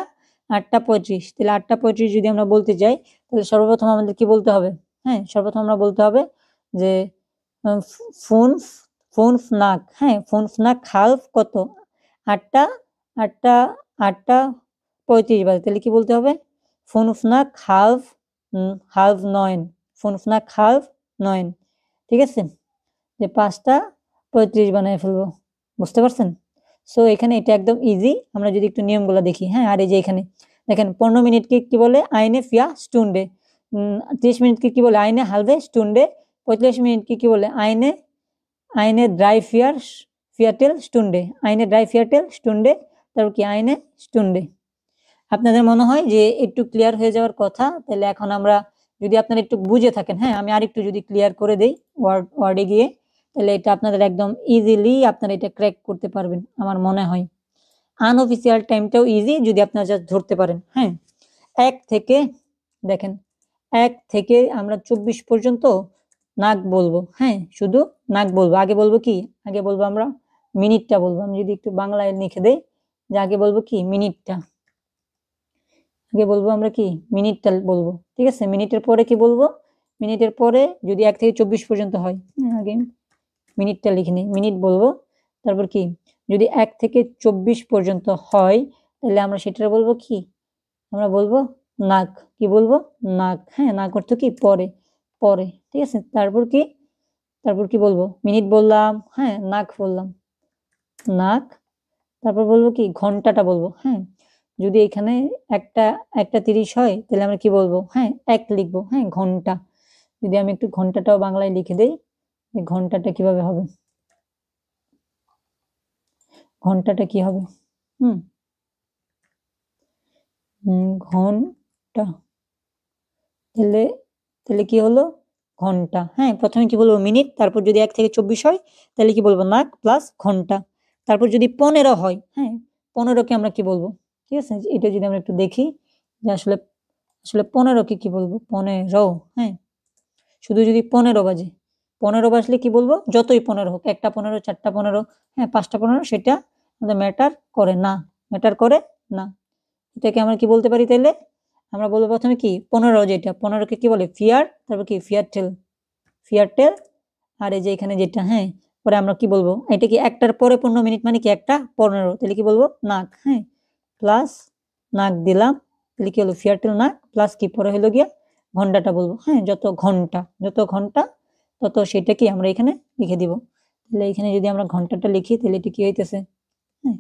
35। তাহলে 8টা 35 যদি আমরা বলতে যাই তাহলে সর্বপ্রথম আমাদের কি বলতে হবে? হ্যাঁ, সর্বপ্রথম আমরা বলতে হবে যে ফোন ফোন নাক, হ্যাঁ ফোন নাক হালফ কত? 8টা 8টা 8টা 35 বাজে, তাহলে কি বলতে হবে? ফোন নাক হালফ হালফ 9, ফোন নাক হালফ 9। ঠিক আছে, যে 5টা 35 বানায় ফেলবো, বুঝতে পারছেন? সো এখানে এটা একদম ইজি। আমরা যদি একটু নিয়মগুলো দেখি, হ্যাঁ, আর এই যে এখানে দেখেন 15 মিনিটকে কি বলে? আইনে ফিয়া স্টুন্ডে। 30 মিনিটকে কি বলে? আইনে হালভে স্টুন্ডে। 45 মিনিটকে কি বলে? আইনে আইনে ড্রাই ফিয়াটেল স্টুন্ডে, আইনে ড্রাই ফিয়াটেল স্টুন্ডে, তারপর কি আইনে স্টুন্ডে। আপনাদের মনে হয় যে একটু ক্লিয়ার হয়ে যাওয়ার কথা? তাহলে এখন আমরা যদি আপনারা একটু বুঝে থাকেন, হ্যাঁ আমি আরেকটু যদি ক্লিয়ার করে দেই ওয়ার্ডে গিয়ে, তাহলে এটা আপনাদের একদম ইজিলি আপনারা এটা ক্র্যাক করতে পারবেন আমার মনে হয়। আনঅফিসিয়াল টাইমটাও ইজি যদি আপনারা জাস্ট ধরতে পারেন। হ্যাঁ, 1 থেকে দেখেন 1 থেকে আমরা 24 পর্যন্ত নাক বলবো। হ্যাঁ, শুধু নাক বলবো। আগে বলবো কি? আগে বলবো আমরা মিনিটটা বলবো। আমি যদি একটু বাংলায় লিখে দেই যে আগে বলবো কি? মিনিটটা। আগে বলবো আমরা কি? মিনিটটা বলবো। ঠিক আছে, মিনিটের পরে কি বলবো? মিনিটের পরে যদি 1 থেকে 24 পর্যন্ত হয়, আগে মিনিটটা লিখে নিই, মিনিট বলবো। তারপর কি? যদি 1 থেকে 24 পর্যন্ত হয় তাহলে আমরা সেটা বলবো কি? আমরা বলবো নাক। কি বলবো? নাক। হ্যাঁ, নাক অর্থ কি? পরে, পরে। ঠিক আছে, তারপর কি? তারপর কি বলবো? মিনিট বললাম, হ্যাঁ নাক বললাম, নাক। তারপর বলবো কি? ঘন্টাটা বলবো। হ্যাঁ, যদি এখানে একটা 1টা 30 হয় তাহলে আমরা কি বলবো? হ্যাঁ 1 লিখবো। হ্যাঁ, ঘন্টা। যদি আমি একটু ঘন্টাটাও বাংলায় লিখে দেই, ঘন্টাটা কিভাবে হবে? ঘন্টাটা কি হবে? ঘন্টা। তাহলে তাহলে কি হলো? ঘন্টা। হ্যাঁ, প্রথমে কি বলবো? মিনিট। তারপর যদি 1 থেকে 24 হয় তাহলে কি বলবো? নাক প্লাস ঘন্টা। তারপর যদি 15 হয়, হ্যাঁ 15কে আমরা কি বলবো? ঠিক আছে, এটা যদি আমরা একটু দেখি যে আসলে আসলে 15কে কি বলবো? 15। হ্যাঁ, শুধু যদি 15 বাজে, 15 বাজলে কি বলবো? যতই 15 হোক, 1টা 15, 4টা 15, হ্যাঁ 5টা 15, সেটা আমাদের ম্যাটার করে না, ম্যাটার করে না। এটাকে আমরা কি বলতে পারি তাইলে? আমরা বলবো প্রথমে কি? 15, যেটা 15কে কি বলে? ফিয়ার। তারপর কি? ফিয়ারটেল, ফিয়ারটেল। আর এই যে এখানে যেটা, হ্যাঁ পরে আমরা কি বলবো? এটা কি 1টার পরে 15 মিনিট মানে কি? 1টা 15, তাহলে কি বলবো? নাক। হ্যাঁ, প্লাস নাক দিলাম, তাহলে কি হলো? ফিয়ারটেল নাক প্লাস কি? পরে হলো গিয়া ঘন্টাটা বলবো। হ্যাঁ, যত ঘন্টা তত সেটা কি আমরা এখানে লিখে দিব। তাহলে এখানে যদি আমরা ঘন্টাটা লিখি তাহলে এটা কি হইতেছে? হ্যাঁ,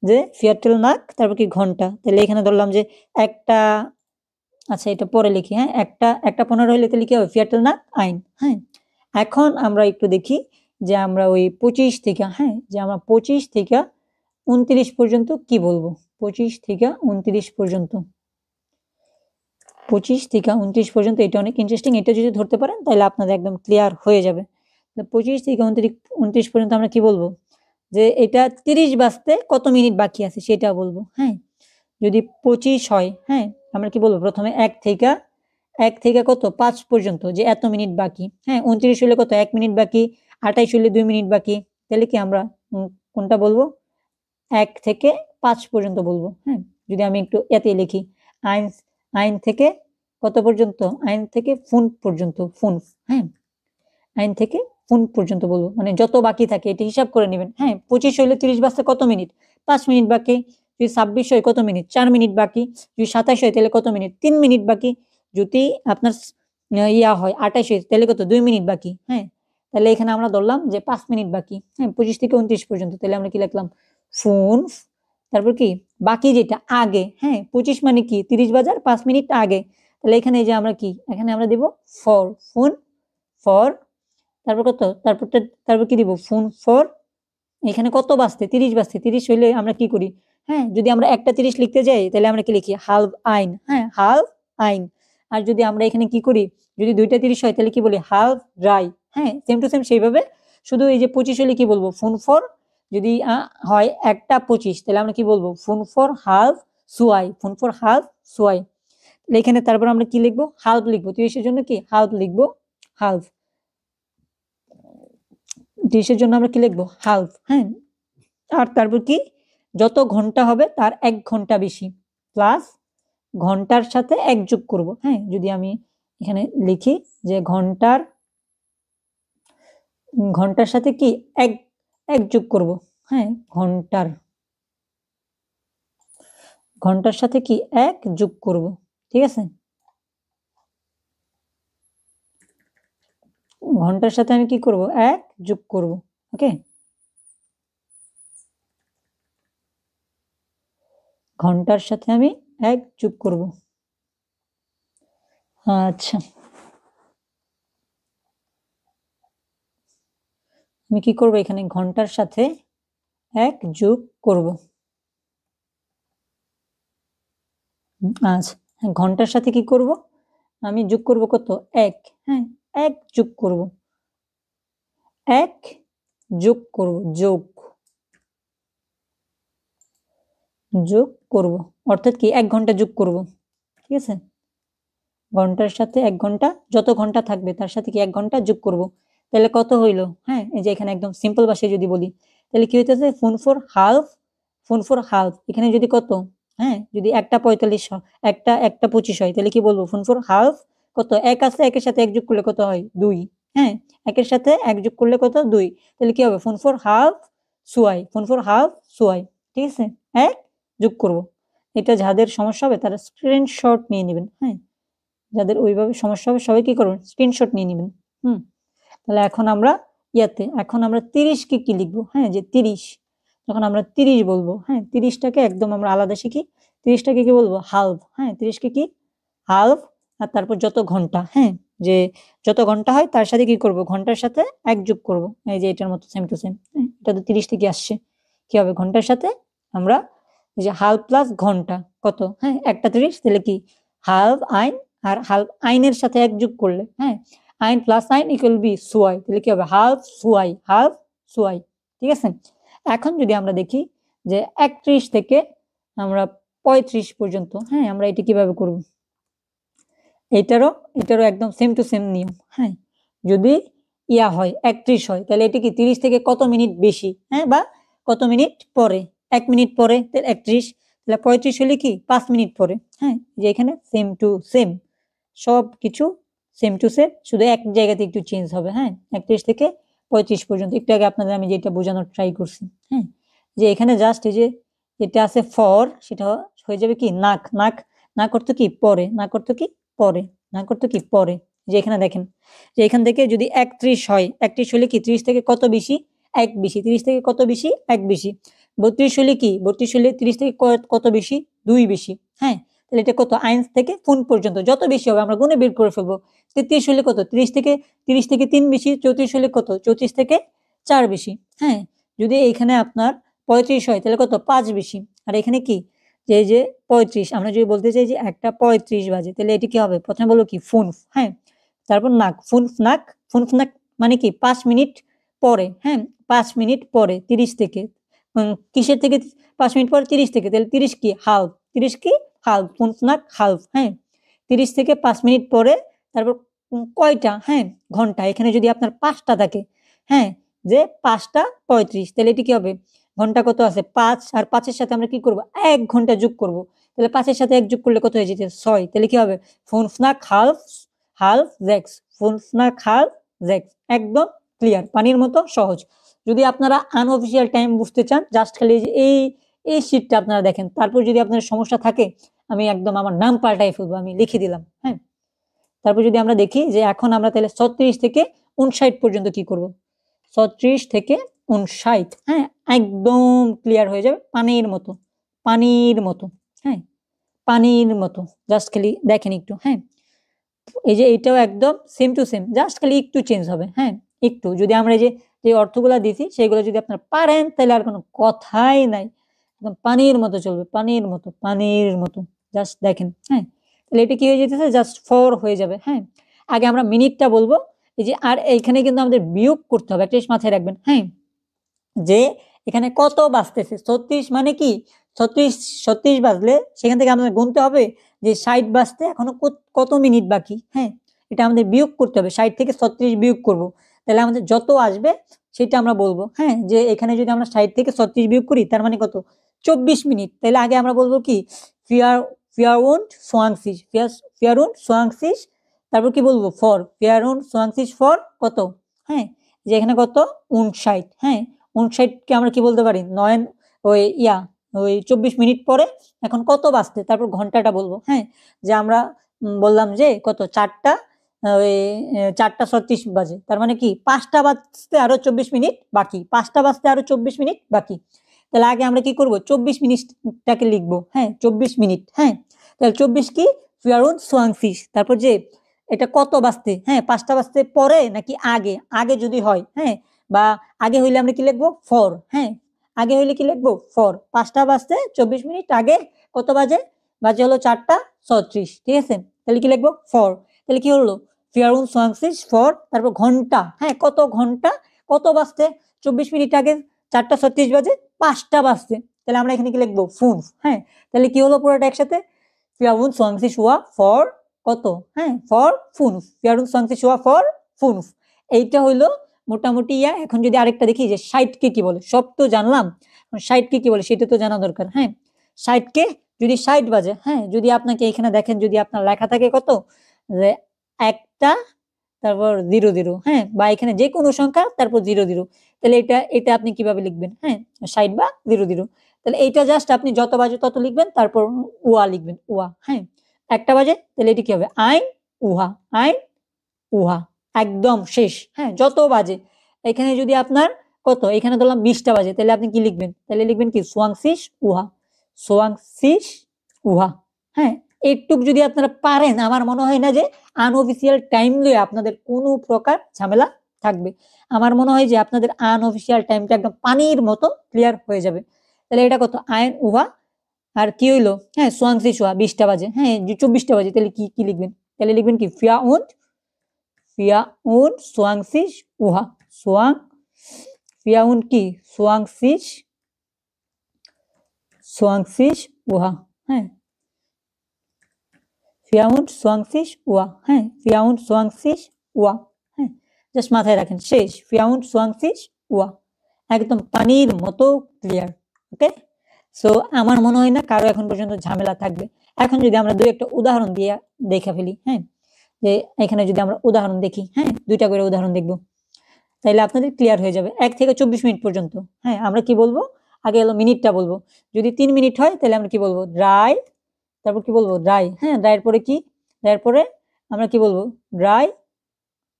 যে ফিয়ারটেল নাক তারপর কি? ঘন্টা। তাহলে এখানে ধরলাম যে একটা, আচ্ছা এটা পরে লিখি। হ্যাঁ, 1টা 15 হইলে তাহলে কি হবে? ফিয়ারটেল নাক আইন। হ্যাঁ, এখন আমরা একটু দেখি যে আমরা ওই 25 থেকে, হ্যাঁ যে আমরা 25 থেকে 29 পর্যন্ত কি বলবো? 25 থেকে 29 পর্যন্ত, 25 থেকে 29 পর্যন্ত এটা অনেক ইন্টারেস্টিং। এটা যদি ধরতে পারেন তাহলে আপনাদের একদম ক্লিয়ার হয়ে যাবে। 25 থেকে 29 পর্যন্ত আমরা কি বলবো? যে এটা 30 বাজতে কত মিনিট বাকি আছে সেটা বলবো। হ্যাঁ, যদি 25 হয়, হ্যাঁ আমরা কি বলবো? প্রথমে 1 থেকে কত? 5 পর্যন্ত, যে এত মিনিট বাকি। হ্যাঁ, 29 হলে কত? 1 মিনিট বাকি। 28 হলে 2 মিনিট বাকি। তাহলে কি আমরা কোনটা বলবো? 1 থেকে 5 পর্যন্ত বলবো। হ্যাঁ, যদি আমি একটু এতে লিখি, আইন আইন থেকে কত পর্যন্ত? আইন থেকে ফুন পর্যন্ত, ফুন। হ্যাঁ, আইন থেকে ফুন পর্যন্ত বলবো, মানে যত বাকি থাকে এটা হিসাব করে নেবেন। হ্যাঁ, 25 হইলে 30 বাজতে কত মিনিট? 5 মিনিট বাকি। যদি 26 হয় কত মিনিট? 4 মিনিট বাকি। যদি 27 হয় তাহলে কত মিনিট? 3 মিনিট বাকি। যদি আপনার ইয়া হয় 28 হয় তাহলে কত? 2 মিনিট বাকি। হ্যাঁ, তাহলে এখানে আমরা ধরলাম যে 5 মিনিট বাকি। হ্যাঁ, 25 থেকে 29 পর্যন্ত। তাহলে আমরা কি লিখলাম? ফুন, তারপর কি? বাকি যেটা আগে। হ্যাঁ, 25 মানে কি? 30 বাজার 5 মিনিট আগে। তাহলে এখানে এই যে আমরা কি? এখানে আমরা দিব ফর, ফুন ফর। তারপর কত? তারপর কি দিব? ফুন ফর। এখানে কত বাজতে? 30 বাজতে। 30 হইলে আমরা কি করি? হ্যাঁ, যদি আমরা 1টা 30 লিখতে যাই তাহলে আমরা কি লিখি? হালফ আইন। হ্যাঁ, হালফ আইন। আর যদি আমরা এখানে কি করি? যদি 2টা 30 হয় তাহলে কি বলি? Half dry. হ্যাঁ, সেম টু সেম সেইভাবে, শুধু এই যে 25 হলে কি বলবো? ফুন ফর। যদি হয় 1টা 25, তাহলে আমরা কি বলবো, ফুন ফর হাফ সুয়াই, ফুন ফর হাফ সুয়াই। এখানে তারপর আমরা কি লিখবো, হাফ লিখবো, 30-এর জন্য কি হাফ লিখবো, হাফ। 30-এর জন্য আমরা কি লিখবো, হাফ। হ্যাঁ, আর তারপর কি, যত ঘন্টা হবে তার 1 ঘন্টা বেশি, প্লাস ঘন্টার সাথে 1 যোগ করব। হ্যাঁ, যদি আমি এখানে লিখি যে ঘন্টার সাথে কি 1 যোগ করব। হ্যাঁ, ঘন্টার সাথে কি 1 যোগ করব, ঠিক আছে। ঘন্টার সাথে আমি কি করব, 1 যোগ করব। ওকে, ঘন্টার সাথে আমি 1 যোগ করব। আচ্ছা, আমি কি করব, এখানে ঘন্টার সাথে 1 যোগ করব। আচ্ছা, ঘন্টার সাথে কি করব, আমি যোগ করব কত, 1। হ্যাঁ, 1 যোগ করব, 1 যোগ করব, যোগ করব, অর্থাৎ কি 1 ঘন্টা যোগ করব, ঠিক আছে। ঘন্টার সাথে 1 ঘন্টা, যত ঘন্টা থাকবে তার সাথে কি 1 ঘন্টা যোগ করব, তাহলে কত হইলো। হ্যাঁ, এই যে এখানে একদম সিম্পল ভাষায় যদি বলি, তাহলে কি হইতেছে, ফুন ফর হাফ, এখানে যদি কত, হ্যাঁ, যদি 1টা 45 হয়, 1টা 25 হয়, তাহলে কি বলবো, ফুন ফর হাফ কত, 1 আছে, 1-এর সাথে 1 যোগ করলে কত হয়, 2। হ্যাঁ, 1-এর সাথে 1 যোগ করলে কত, 2, তাহলে কি হবে, ফুন ফর হাফ সুয়াই, ঠিক আছে, 1 যোগ করব। এটা যাদের সমস্যা হবে তারা স্ক্রিনশট নিয়ে নেবেন। হ্যাঁ, যাদের ওইভাবে সমস্যা হবে সবাই কি করবেন, স্ক্রিনশট নিয়ে নেবেন। তাহলে এখন আমরা 30 কে কি লিখবো, হ্যাঁ, যে 30, যখন আমরা 30 বলবো, হ্যাঁ, 30টাকে একদম আমরা আলাদা শিখি, 30টাকে কি বলবো, হাফ। হ্যাঁ, 30কে কি হাফ, আর তারপর যত ঘন্টা, হ্যাঁ, যে যত ঘন্টা হয় তার সাথে কি করব, ঘন্টার সাথে 1 যোগ করব। এই যে এটার মতো সেম টু সেম, এটা তো 30 থেকে আসছে, কি হবে, ঘন্টার সাথে আমরা যে হাফ প্লাস ঘন্টা কত, হ্যাঁ, 1টা 30, তাহলে কি হাফ আইন, আর হাফ আইনের সাথে 1 যোগ করলে, হ্যাঁ, আইন প্লাস আইন ইকুয়াল বি সুয়াই, তাহলে কি হবে, হাফ সুয়াই, ঠিক আছে। এখন যদি আমরা দেখি যে 31 থেকে আমরা 35 পর্যন্ত, হ্যাঁ, আমরা এটা কিভাবে করব, এটারও একদম সেম টু সেম নিয়ম। হ্যাঁ, যদি হয় 31 হয়, তাহলে এটা কি 30 থেকে কত মিনিট বেশি, হ্যাঁ, বা কত মিনিট পরে, 1 মিনিট পরে, 31, তাহলে 35 হলে কি 5 মিনিট পরে। হ্যাঁ, যে এখানে সেম টু সেম, সব কিছু সেম টু সেম, শুধু এক জায়গাতে একটু চেঞ্জ হবে। হ্যাঁ, 31 থেকে 35 পর্যন্ত, একটু আগে আপনাদের আমি যেটা বোঝানোর ট্রাই করছি। হ্যাঁ, যে এখানে জাস্ট এই যে যেটা আছে ফর, সেটা হয়ে যাবে কি না করতে কি পরে, যে এখানে দেখেন, যে এখান থেকে যদি 31 হয়, 31 হলে কি 30 থেকে কত বেশি, 1 বেশি, 30 থেকে কত বেশি, 1 বেশি। 32 হলে কি, 32 হলে 30 থেকে কত বেশি, 2 বেশি। হ্যাঁ, তাহলে এটা কত, আইন থেকে ফুন পর্যন্ত যত বেশি হবে আমরা গুণে বের করে ফেলবো। 33 হলে কত, 30 থেকে 3 বেশি। 34 হলে কত, 34 থেকে 4 বেশি। হ্যাঁ, যদি এখানে আপনার 35 হয়, তাহলে কত, 5 বেশি। আর এখানে কি, যে 35, আমরা যদি বলতে চাই যে 1টা 35 বাজে, তাহলে এটি কি হবে, প্রথমে বলবো কি ফুন, হ্যাঁ, তারপর নাক, ফুন ফনাক মানে কি 5 মিনিট পরে। হ্যাঁ, 5 মিনিট পরে 30 থেকে, কিসের থেকে 5 মিনিট পরে, 30 থেকে, তাহলে 30 কি হাফ, 30 কি হাফ, ফুন ফনাক হাফ। হ্যাঁ, 30 থেকে 5 মিনিট পরে, তারপর কয়টা, হ্যাঁ, ঘন্টা, এখানে যদি আপনার 5টা থাকে, হ্যাঁ, যে 5টা 35, তাহলে এটি কি হবে, ঘন্টা কত আছে 5, আর 5-এর সাথে আমরা কি করব, 1 ঘন্টা যোগ করব, তাহলে 5-এর সাথে 1 যোগ করলে কত হয়ে যেতে, 6, তাহলে কি হবে, ফুনফনাক হালফ জেক্স, ফুনফনাক হালফ জেক্স, একদম ক্লিয়ার, পানির মতো সহজ। যদি আপনারা আনঅফিসিয়াল টাইম বুঝতে চান, জাস্ট খালি এই শীটটা আপনারা দেখেন, তারপর যদি আপনার সমস্যা থাকে আমি একদম আমার নাম পাল্টাই ফেলবো, আমি লিখে দিলাম। হ্যাঁ, তারপর যদি আমরা দেখি যে এখন আমরা তাহলে 36 থেকে 59 পর্যন্ত কি করব, 36 থেকে 59, হ্যাঁ, একদম ক্লিয়ার হয়ে যাবে, পানির মতো। হ্যাঁ, পানির মতো, জাস্ট খালি দেখেন একটু। হ্যাঁ, এই যে এটাও একদম সেম টু সেম, জাস্ট খালি একটু চেঞ্জ হবে। হ্যাঁ, একটু, যদি আমরা যে অর্থগুলো দিছি সেগুলো যদি আপনারা পারেন, তাহলে আর কোনো কথাই নাই, একদম পানির মতো চলবে, পানির মতো, জাস্ট দেখেন। হ্যাঁ, তাহলে এটা কি হয়ে যেতেছে, জাস্ট 4 হয়ে যাবে। হ্যাঁ, আগে আমরা মিনিটটা বলবো, এই যে, আর এইখানে কিন্তু আমাদের বিয়োগ করতে হবে, একটা জিনিস মাথায় রাখবেন। হ্যাঁ, যে এখানে কত বাজতেছে 36 মানে কি 36 বাজলে সেখান থেকে আমাদের গুনতে হবে যে 60 বাজতে এখনো কত মিনিট বাকি। হ্যাঁ, এটা আমাদের বিয়োগ করতে হবে, 60 থেকে 36 বিয়োগ করব, তাহলে আমাদের যত আসবে সেটা আমরা বলবো। হ্যাঁ, যে এখানে যদি আমরা 60 থেকে 36 বিয়োগ করি তার মানে কত 24 মিনিট। তাহলে আগে আমরা বলবো কি ফিয়ারউন্ড সোয়াংসিস, ফিয়ারউন্ড সোয়াংসিস, তারপর কি বলবো ফর ফিয়ারউন্ড সোয়াংসিস ফর কত। হ্যাঁ, যে এখানে কত 59। হ্যাঁ, 59কে আমরা কি বলতে পারি ওই 24 মিনিট পরে এখন কত বাজতে, তারপর ঘন্টাটা বলবো। হ্যাঁ, যে আমরা বললাম যে কত 4:36 বাজে, তার মানে কি 5টা বাজতে আরো 24 মিনিট বাকি, 5টা বাজতে আরো 24 মিনিট বাকি। তাহলে আগে আমরা কি করব 24 মিনিটটাকে লিখবো। হ্যাঁ, 24 মিনিট। হ্যাঁ, তাহলে 24 কি ফিয়ারউন্ড সোয়াংসিস, তারপর যে এটা কত বাজতে, হ্যাঁ 5টা বাজতে পরে নাকি আগে, আগে যদি হয়, হ্যাঁ বা আগে হইলে আমরা কি লিখবো ফর। হ্যাঁ, আগে হইলে কি লিখবো ফর, 5টা বাজতে 24 মিনিট আগে কত বাজে, বাজে হলো 4:36। ঠিক আছে, তাহলে কি লিখবো ফর, তাহলে কি হলো ফিয়ারউন্ড সোয়াংসিস ফর, তারপর ঘন্টা। হ্যাঁ, কত ঘন্টা, কত বাজতে 24 মিনিট আগে 4:36 বাজে 5টা বাজতে, তাহলে আমরা এখানে কি লিখবো ফুনফ। হ্যাঁ, তাহলে কি হলো পুরোটা একসাথে ফিয়ারউন্ড সোয়াংসিস ওয়া ফর কত, হ্যাঁ ফর ফুনফ, ফিয়ারউন্ড সোয়াংসিস ওয়া ফর ফুনফ। এইটা হইলো মোটামুটি এখন যদি আরেকটা দেখি যে 60কে কি বলে, সব তো জানলাম, 60কে কি বলে সেটা তো জানা দরকার। হ্যাঁ, 60কে যদি 60 বাজে, হ্যাঁ যদি আপনাকে এখানে দেখেন যদি আপনার লেখা থাকে কত যে একটা তারপর 00, হ্যাঁ বা এখানে যে কোনো সংখ্যা তারপর 00, তাহলে এটা আপনি কিভাবে লিখবেন। হ্যাঁ, 60 বা 00, তাহলে এইটা জাস্ট আপনি যত বাজে তত লিখবেন, তারপর উয়া লিখবেন উয়া। হ্যাঁ, একটা বাজে তাহলে এটি কি হবে আইন উহা, আইন উহা, একদম শেষ। হ্যাঁ, যত বাজে এখানে যদি আপনার কত এখানে ধরলাম 20টা বাজে, তাহলে আপনি কি লিখবেন, তাহলে লিখবেন কি সোয়াংসিস উহা, সোয়াংসিস উহা। হ্যাঁ, এইটুক যদি আপনারা পারেন আমার মনে হয় না যে আনঅফিসিয়াল টাইম নিয়ে আপনাদের কোনো প্রকার ঝামেলা থাকবে। আমার মনে হয় যে আপনাদের আনঅফিসিয়াল টাইমটা একদম পানির মতো ক্লিয়ার হয়ে যাবে। তাহলে এটা কত আইন উহা, আর কি হইলো হ্যাঁ সোয়াংসিস উহা 20টা বাজে, হ্যাঁ 24টা বাজে, তাহলে কি কি লিখবেন, তাহলে লিখবেন কি ফিয়াউন্ড সোয়াংসিস উহা, ফিয়াউন্ড কি সোয়াংসিস উহা। হ্যাঁ, ফিয়াউন্ড সোয়াংসিস উয়া, হ্যাঁ ফিয়াউন্ড সোয়াংসিস উয়া। হ্যাঁ, জাস্ট মাথায় রাখেন শেষ ফিয়াউন্ড সোয়াংসিস উয়া, একদম পানির মতো ক্লিয়ার। ওকে, সো আমার মনে হয় না কারো এখন পর্যন্ত ঝামেলা থাকবে। এখন যদি আমরা দুই একটা উদাহরণ দিয়ে দেখে ফেলি, হ্যাঁ যে এখানে যদি আমরা উদাহরণ দেখি, হ্যাঁ দুইটা করে উদাহরণ দেখবো, তাইলে আপনাদের ক্লিয়ার হয়ে যাবে 1 থেকে 24 মিনিট পর্যন্ত। হ্যাঁ, আমরা কি বলবো আগে হলো মিনিটটা বলবো, যদি 3 মিনিট হয় তাহলে আমরা কি বলবো ড্রাই, তারপর কি বলবো ড্রাই। হ্যাঁ, ড্রাইয়ের পরে কি, ড্রাইয়ের পরে আমরা কি বলবো ড্রাই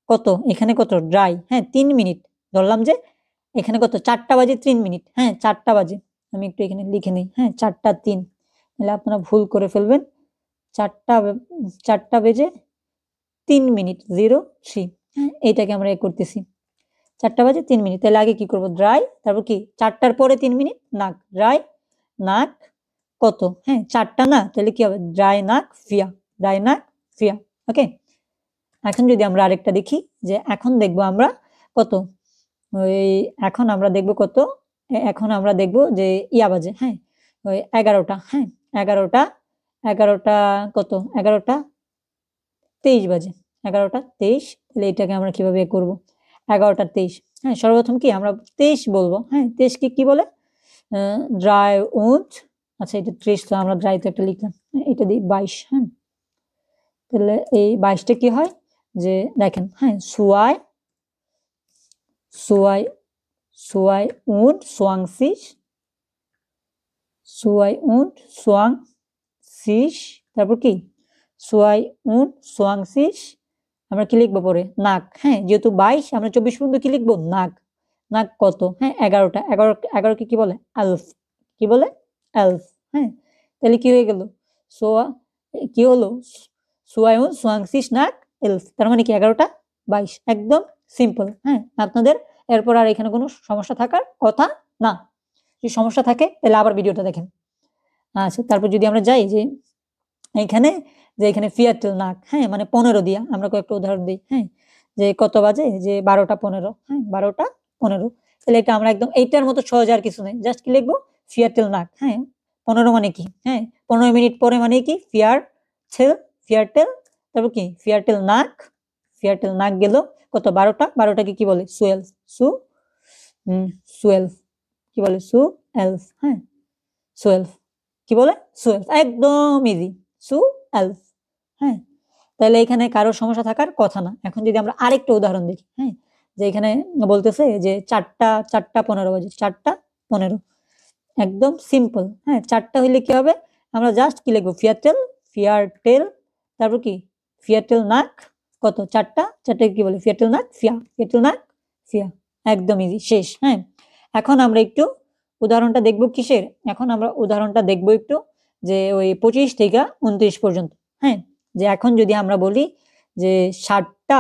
কত এখানে কত ড্রাই। হ্যাঁ, 3 মিনিট ধরলাম যে এখানে কত 4টা বাজে 3 মিনিট। হ্যাঁ, 4টা বাজে, আমি একটু এখানে লিখে নিই। হ্যাঁ, 4টা 3, তাহলে আপনারা ভুল করে ফেলবেন, 4টা বেজে 3 মিনিট 03। হ্যাঁ, এইটাকে আমরা করতেছি 4টা বাজে 3 মিনিট, তাহলে আগে কি করব ড্রাই, তারপর কি 4টার পরে 3 মিনিট নাক, ড্রাই নাক কত, হ্যাঁ 4টা না, তাহলে কি হবে ড্রাই নাক ফিয়া, ড্রাই নাক ফিয়া। ওকে, এখন যদি আমরা আরেকটা দেখি যে এখন দেখবো আমরা কত ওই এখন আমরা দেখবো কত, এখন আমরা দেখবো যে ইয়া বাজে, হ্যাঁ ওই 11টা। হ্যাঁ, 11টা কত 11টা 23 বাজে, 11টা 23, তাহলে এটাকে আমরা কিভাবে করব 11টা 23। হ্যাঁ, সর্বপ্রথম কি আমরা 23 বলবো। হ্যাঁ, 23 কি বলে ড্রাই উড, আচ্ছা এটা 30, তো আমরা ড্রাই তো একটা লিখলাম, এটা দিই 22। হ্যাঁ, তাহলে এই 22টা কি হয় যে দেখেন, হ্যাঁ সুয়াই উড সোয়াংসিস, তারপর কি সুয়াই উড সোয়াংসিস, আমরা কি লিখবো পরে নাক। হ্যাঁ, যেহেতু 22 আমরা 24 পর্যন্ত কি লিখবো নাক, নাক কত, হ্যাঁ 11টা, 11কে কি বলে আলফ, কি বলে আলফ। হ্যাঁ, তাহলে কি হয়ে গেল কি হলো সুয়াইউন সোয়াংসিস নাক এলফ, তার মানে কি 11টা 22, একদম সিম্পল। হ্যাঁ, আপনাদের এরপর আর এখানে কোনো সমস্যা থাকার কথা না, যদি সমস্যা থাকে তাহলে আবার ভিডিওটা দেখেন। আচ্ছা, তারপর যদি আমরা যাই যে এখানে ফিয়াটেল নাক, হ্যাঁ মানে 15 দিয়া আমরা কয়েকটা উদাহরণ দিই। হ্যাঁ, যে কত বাজে যে 12টা 15, হ্যাঁ 12টা 15, তাহলে এটা আমরা একদম এইটার মতো সহজ আর কিছু নেই, জাস্ট কি লিখবো ফিয়ারটেল নাক। হ্যাঁ 15 মানে কি, হ্যাঁ 15 মিনিট পরে মানে কি ফিয়ারটেল, তারপর কি ফিয়ারটেল নাক গেল কত 12টাকে কি বলে সুয়েলস, সুয়েলস কি বলে সুয়েলস, হ্যাঁ সুয়েলস কি বলে সুয়েলস, একদম ইজি সুয়েলস। হ্যাঁ তাহলে এখানে কারোর সমস্যা থাকার কথা না। এখন যদি আমরা আরেকটা উদাহরণ দেখি, হ্যাঁ যে এখানে বলতেছে যে 4টা 15 বাজে, 4টা 15, একদম সিম্পল। হ্যাঁ 4টা হইলে কি হবে, আমরা জাস্ট কি লিখবো ফিয়ারটেল, তারপর কি ফিয়ারটেল নাক কত 4টা কি বলে ফিয়ারটেল নাক ফিয়া, একদম ইজি শেষ। হ্যাঁ এখন আমরা একটু উদাহরণটা দেখবো কিসের, এখন আমরা উদাহরণটা দেখবো একটু যে ওই 25 থেকে 29 পর্যন্ত। হ্যাঁ যে এখন যদি আমরা বলি যে 7টা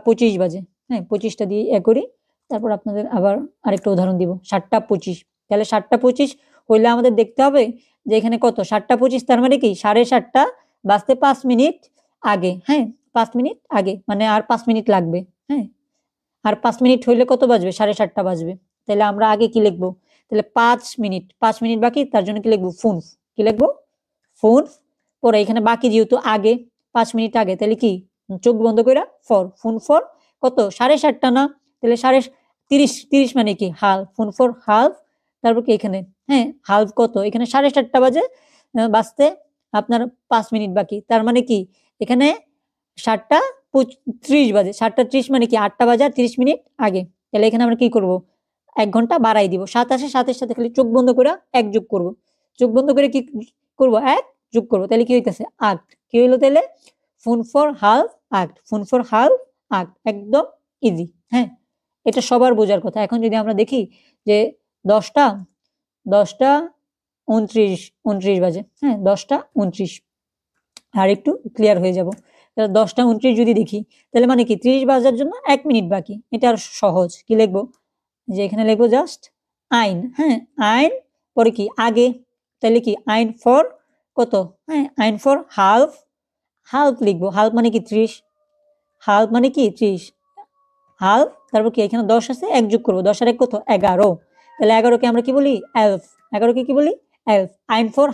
25 বাজে, হ্যাঁ 25টা দিয়ে করি, তারপর আপনাদের আবার আরেকটা উদাহরণ দিব 7টা 25। তাহলে 7টা 25 হইলে আমাদের দেখতে হবে যে এখানে কত 7টা 25, তার মানে কি 7:30 বাজতে 5 মিনিট আগে। হ্যাঁ 5 মিনিট আগে মানে আর 5 মিনিট লাগবে। হ্যাঁ আর 5 মিনিট হইলে কত বাজবে 7:30 বাজবে। তাহলে আমরা আগে কি লিখবো, তাহলে 5 মিনিট বাকি, তার জন্য কি লিখবো ফোন, পরে এখানে বাকি যেহেতু আগে 5 মিনিট আগে, তাহলে কি চোখ বন্ধ করে ফোন ফর কত 7:30 না, তাহলে 30 মানে কি হাল, ফোন ফর হালফ, তারপর কি এখানে হ্যাঁ হালফ কত এখানে 7:30 বাজে বাজতে আপনার 5 মিনিট বাকি, তার মানে কি এখানে 7টা 30 বাজে, 7টা 30 মানে কি 8টা বাজে 30 মিনিট আগে। তাহলে এখানে আমরা কি করব 1 ঘন্টা বাড়াই দিব, 7 আসে 7-এর সাথে খালি চোখ বন্ধ করে 1 যোগ করব, চোখ বন্ধ করে কি করব 1 যোগ করব, তাহলে কি হইতেছে 8। কি হইলো তাহলে ফোন ফর হালফ 8, একদম ইজি। হ্যাঁ এটা সবার বোঝার কথা। এখন যদি আমরা দেখি যে 10টা 29 বাজে, হ্যাঁ 10টা 29, আর একটু ক্লিয়ার হয়ে যাব। 10টা 29 যদি দেখি তাহলে মানে কি 30 বাজার জন্য 1 মিনিট বাকি, এটা আর সহজ। কি লিখবো যে এখানে লিখবো জাস্ট আইন, হ্যাঁ আইন পরে কি আগে, তাহলে কি আইন ফর কত, হ্যাঁ আইন ফর হালফ লিখবো, হালফ মানে কি 30, হালফ তারপর কি এখানে 10 আছে 1 যোগ করবো, 10 আর 1 কত 11, তাহলে 11কে আমরা কি বলি এলফ, 11কে কি বলি এলফ, আইন ফর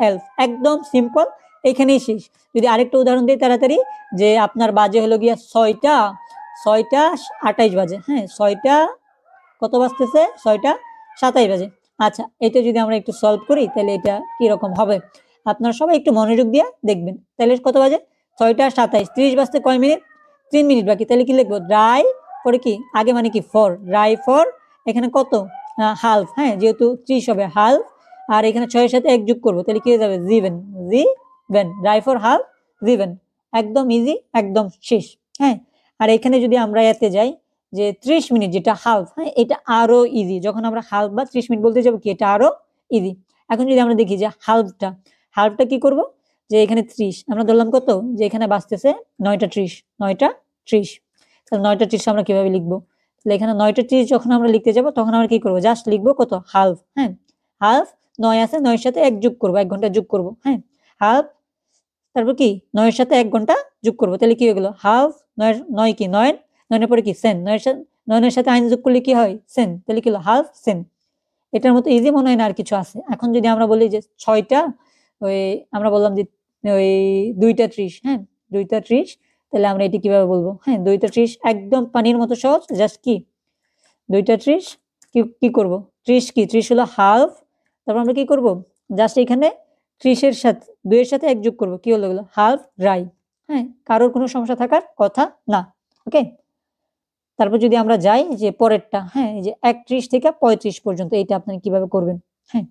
এলফ, একদম সিম্পল, এখানেই শেষ। যদি আরেকটা উদাহরণ দিই তাড়াতাড়ি, যে আপনার বাজে হলো গিয়া 6টা 28 বাজে, হ্যাঁ 6টা কত বাজতেছে 6টা 27 বাজে। আচ্ছা এটা যদি আমরা একটু সলভ করি তাহলে এটা কি রকম হবে, আপনারা সবাই একটু মনোযোগ দিয়ে দেখবেন। তাহলে কত বাজে 6টা 27, 30 বাজতে কয় মিনিট 3 মিনিট বাকি, তাহলে কি লিখবো রাই পরে কি আগে মানে কি রাই ফর এখানে কত হালফ, হ্যাঁ যেহেতু 30 হবে হালফ, আর এখানে 6-এর সাথে 1 যোগ করবো, তাহলে কি হয়ে যাবে জিভেন রাই ফর হালফ জিভেন, একদম ইজি একদম শেষ। হ্যাঁ আর এখানে যদি আমরা এতে যাই যে 30 মিনিট যেটা হালফ, হ্যাঁ এটা আরো ইজি, যখন আমরা হালফ বা 30 মিনিট বলতে যাবো কি এটা আরো ইজি। এখন যদি আমরা দেখি যে হালফটা কি করব, যে এখানে 30 আমরা ধরলাম কত, যে এখানে বাজতেছে 9টা 30, তাহলে 9টা 30 আমরা কিভাবে লিখবো, তাহলে এখানে 9টা 30 যখন আমরা লিখতে যাব তখন আমরা কি করবো জাস্ট লিখবো কত হালফ, হ্যাঁ হালফ 9 আছে 9-এর সাথে 1 যোগ করবো, 1 ঘন্টা যোগ করবো, হ্যাঁ হালফ তারপর কি 9-এর সাথে 1 ঘন্টা যোগ করবো, তাহলে কি হয়ে গেলো হালফ 9 কি 9 পরে কি সেন, 9-এর সাথে আইন যোগ করলে কি হয় সেন, তাহলে কি হলো হালফ সেন। এটার মতো ইজি মনে হয় না আর কিছু আছে। এখন যদি আমরা বলি যে 6টা ওই আমরা বললাম যে ওই 2টা 30, হ্যাঁ 2টা 30, তাহলে আমরা এটি কিভাবে বলবো, হ্যাঁ 2টা 30 একদম পানির মতো সহজ, জাস্ট কি 2টা 30 কি করবো 30 কি 30 হলো হালফ, তারপর আমরা কি করব জাস্ট এখানে 30-এর সাথে 2-এর সাথে 1 যোগ করবো, কি হলো হালফ রাই। হ্যাঁ কারোর কোনো সমস্যা থাকার কথা না, ওকে। তারপর যদি আমরা যাই যে পরেরটা, হ্যাঁ এই যে 31 থেকে 35 পর্যন্ত, এইটা আপনি কিভাবে করবেন, হ্যাঁ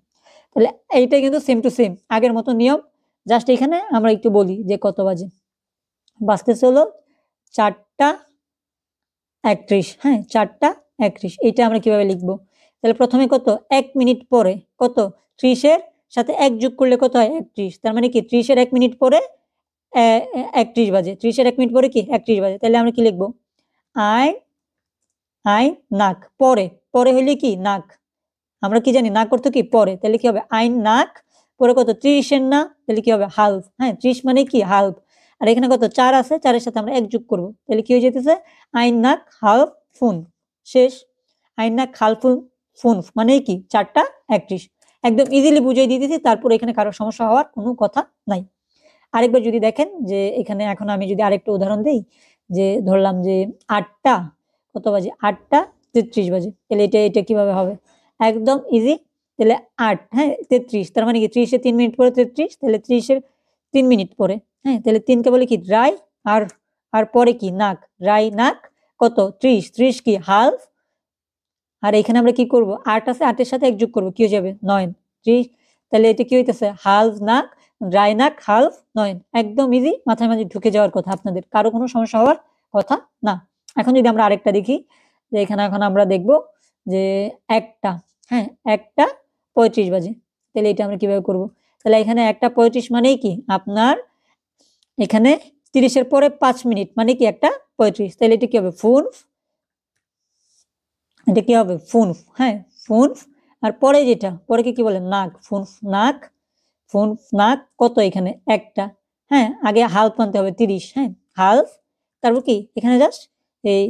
তাহলে এইটা কিন্তু সেম টু সেম আগের মতো নিয়ম, জাস্ট এখানে আমরা একটু বলি যে কত বাজে বাজতেছে হলো 4টা 31, হ্যাঁ 4টা 31, এইটা আমরা কিভাবে লিখবো, তাহলে প্রথমে কত 1 মিনিট পরে কত 30-এর সাথে 1 যোগ করলে কত হয় 31, তার মানে কি 30-এর 1 মিনিট পরে 31 বাজে, 30-এর 1 মিনিট পরে কি 31 বাজে, তাহলে আমরা কি লিখবো আইন নাক পরে হইলে কি নাক, আমরা কি জানি নাক অর্থ কি পরে, তাহলে কি হবে আইন নাক পরে কত 30-এর না, তাহলে কি হবে হালফ, হ্যাঁ 30 মানে কি হালফ, আর এখানে কত 4 আছে 4-এর সাথে আমরা 1 যোগ করবো, তাহলে কি হয়ে যেতেছে আইন নাক হালফ ফুন শেষ। আইন নাক খালফুন ফুনফ মানে কি 4টা 31। একদম ইজিলি বুঝিয়ে দিতেছি, তারপর এখানে কারো সমস্যা হওয়ার কোনো কথা নাই। আরেকবার যদি দেখেন যে এখানে এখন আমি যদি আরেকটা উদাহরণ দিই, যে ধরলাম যে 8টা কত বাজে, 8টা 33 বাজে, তাহলে এটা কিভাবে হবে, একদম ইজি। তাহলে 8, হ্যাঁ 33, তার মানে কি 30 এর 3 মিনিট পরে 33, তাহলে 30 এর 3 মিনিট পরে, হ্যাঁ তাহলে 3 কে বলে কি রাই, আর আর পরে কি নাক, রাই নাক কত 30 কি হালফ, আর এখানে আমরা কি করব 8 আছে, 8 এর সাথে 1 যোগ করব, কি হয়ে যাবে 9, 30, তাহলে এটা কি হইতেছে হালফ নাক রাই নাক হালফ 9। একদম ইজি, মাথায় মাঝে ঢুকে যাওয়ার কথা, আপনাদের কারো কোনো সমস্যা হওয়ার কথা না। এখন যদি আমরা আরেকটা দেখি, যে এখানে এখন আমরা দেখব যে একটা, হ্যাঁ 1টা 35 বাজে, তাহলে এটা আমরা কিভাবে করব, তাহলে এখানে 1টা 35 মানেই কি আপনার এখানে 30 এর পরে 5 মিনিট মানে কি 1টা 35, তাহলে এটা কি হবে ফুনফ, এটা কি হবে ফুনফ, হ্যাঁ ফুনফ, আর পরে যেটা পরে কি বলে নাক, ফুনফ নাক, ফুনফ নাক কত এখানে 1টা, হ্যাঁ আগে হালফ মানতে হবে 30, হ্যাঁ হালফ, তারপর কি এখানে জাস্ট এই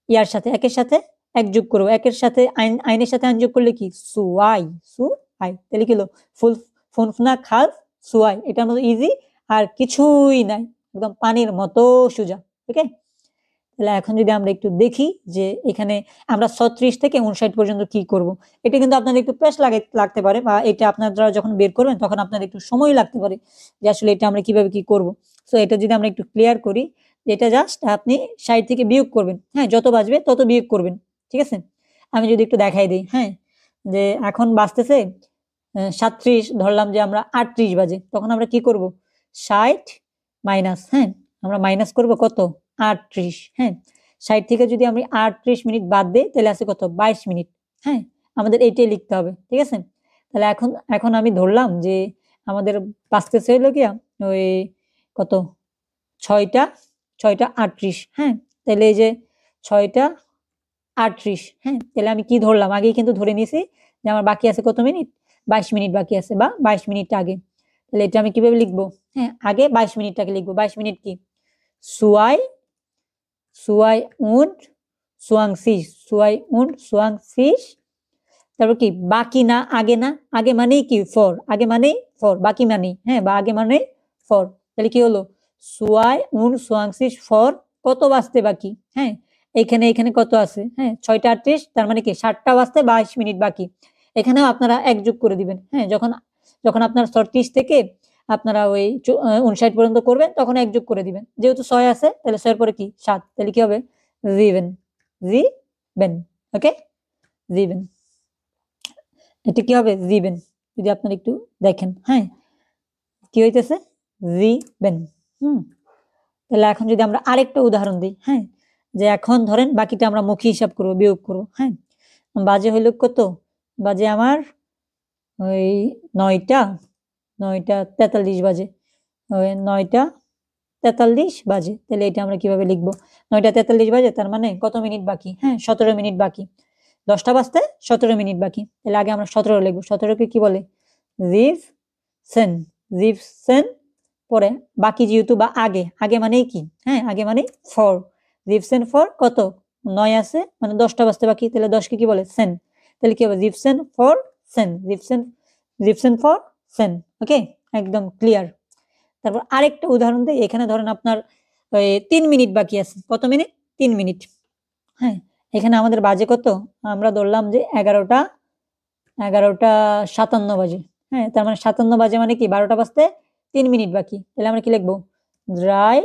ইয়ার সাথে একের সাথে 1 যোগ করবো, একের সাথে আইনের সাথে আইন যোগ করলে কি সুয়াই, সুআই, তাহলে কি হলো ফুল ফুনফ নাক হালফ সুয়াই, এটার মতো ইজি আর কিছুই নাই, একদম পানির মতো সোজা। ওকে, তাহলে এখন যদি আমরা একটু দেখি যে এখানে আমরা 36 থেকে 59 পর্যন্ত কি করব, এটা কিন্তু আপনাদের একটু পেশ লাগতে পারে, বা এটা আপনারা যখন বের করবেন তখন আপনাদের একটু সময় লাগতে পারে যে আসলে এটা আমরা কিভাবে কি করব। সো এটা যদি আমরা একটু ক্লিয়ার করি, এটা জাস্ট আপনি 60 থেকে বিয়োগ করবেন, হ্যাঁ যত বাজবে তত বিয়োগ করবেন, ঠিক আছে। আমি যদি একটু দেখাই দিই, হ্যাঁ যে এখন বাজতেছে 37, ধরলাম যে আমরা 38 বাজে, তখন আমরা কি করব 60 মাইনাস, হ্যাঁ আমরা মাইনাস করব কত 38, হ্যাঁ 60 থেকে যদি আমি 38 মিনিট বাদ দিই তাহলে আছে কত 22 মিনিট, হ্যাঁ আমাদের এইটাই লিখতে হবে, ঠিক আছে। তাহলে এখন এখন আমি ধরলাম যে আমাদের বাঁচতেছে হলো কি ওই কত 6টা 38, হ্যাঁ তাহলে এই যে 6টা 38, হ্যাঁ তাহলে আমি কি ধরলাম আগেই কিন্তু ধরে নিয়েছি যে আমার বাকি আছে কত মিনিট 22 মিনিট বাকি আছে, বা 22 মিনিট আগে, তাহলে এটা আমি কিভাবে লিখবো, হ্যাঁ আগে 22 মিনিটটাকে লিখবো, 22 মিনিট কি সুয়াই সুয়াই und 20, সুয়াই und 20, তারপর কি বাকি না আগে, না আগে মানেই কি ফর, আগে মানেই ফর, বাকি মানেই, হ্যাঁ বা আগে মানে ফর, তাহলে কি হলো সুয়াই und 20 ফর কত বাজতে বাকি, হ্যাঁ এখানে এখানে কত আছে, হ্যাঁ 6টা 38, তার মানে কি 7টা বাজতে 22 মিনিট বাকি, এখানেও আপনারা 1 যোগ করে দিবেন, হ্যাঁ যখন যখন আপনার 36 থেকে আপনারা ওই 59 পর্যন্ত করবেন তখন 1 যোগ করে দিবেন, যেহেতু 6 আছে তাহলে 6 এর পরে কি 7, তাহলে কি হবে জিবেন, জিবেন, ওকে জিবেন, এটা কি হবে জিবেন, যদি আপনারা একটু দেখেন, হ্যাঁ কি হইতেছে জিবেন। তাহলে এখন যদি আমরা আরেকটা উদাহরণ দিই, হ্যাঁ যে এখন ধরেন বাকিটা আমরা মুখী হিসাব করবো, বিয়োগ করবো, হ্যাঁ বাজে হইল কত, বাজে আমার ওই 9টা 43 বাজে, ওই 9টা 43 বাজে, তাহলে এটা আমরা কিভাবে লিখবো 9টা 43 বাজে, তার মানে কত মিনিট বাকি, হ্যাঁ 17 মিনিট বাকি, 10টা বাজতে 17 মিনিট বাকি, তাহলে আগে আমরা 17 লিখবো, 17কে কি বলে জিভ সেন, জিভ সেন, পরে বাকি যেহেতু বা আগে, আগে মানেই কি, হ্যাঁ আগে মানে ফর, জিভ সেন ফর কত 9 আছে মানে 10টা বাজতে বাকি, তাহলে 10কে কি বলে সেন, তাহলে কি হবে জিভ সেন ফর সেন, জিভ সেন ফর সেন, ওকে একদম ক্লিয়ার। তারপর আরেকটা উদাহরণ দিই, এখানে ধরেন আপনার 3 মিনিট বাকি আছে, কত মিনিট 3 মিনিট, হ্যাঁ এখানে আমাদের বাজে কত, আমরা ধরলাম যে 11টা 57 বাজে, হ্যাঁ তার মানে 57 বাজে মানে কি 12টা বাজতে 3 মিনিট বাকি, তাহলে আমরা কি লিখবো ড্রাই,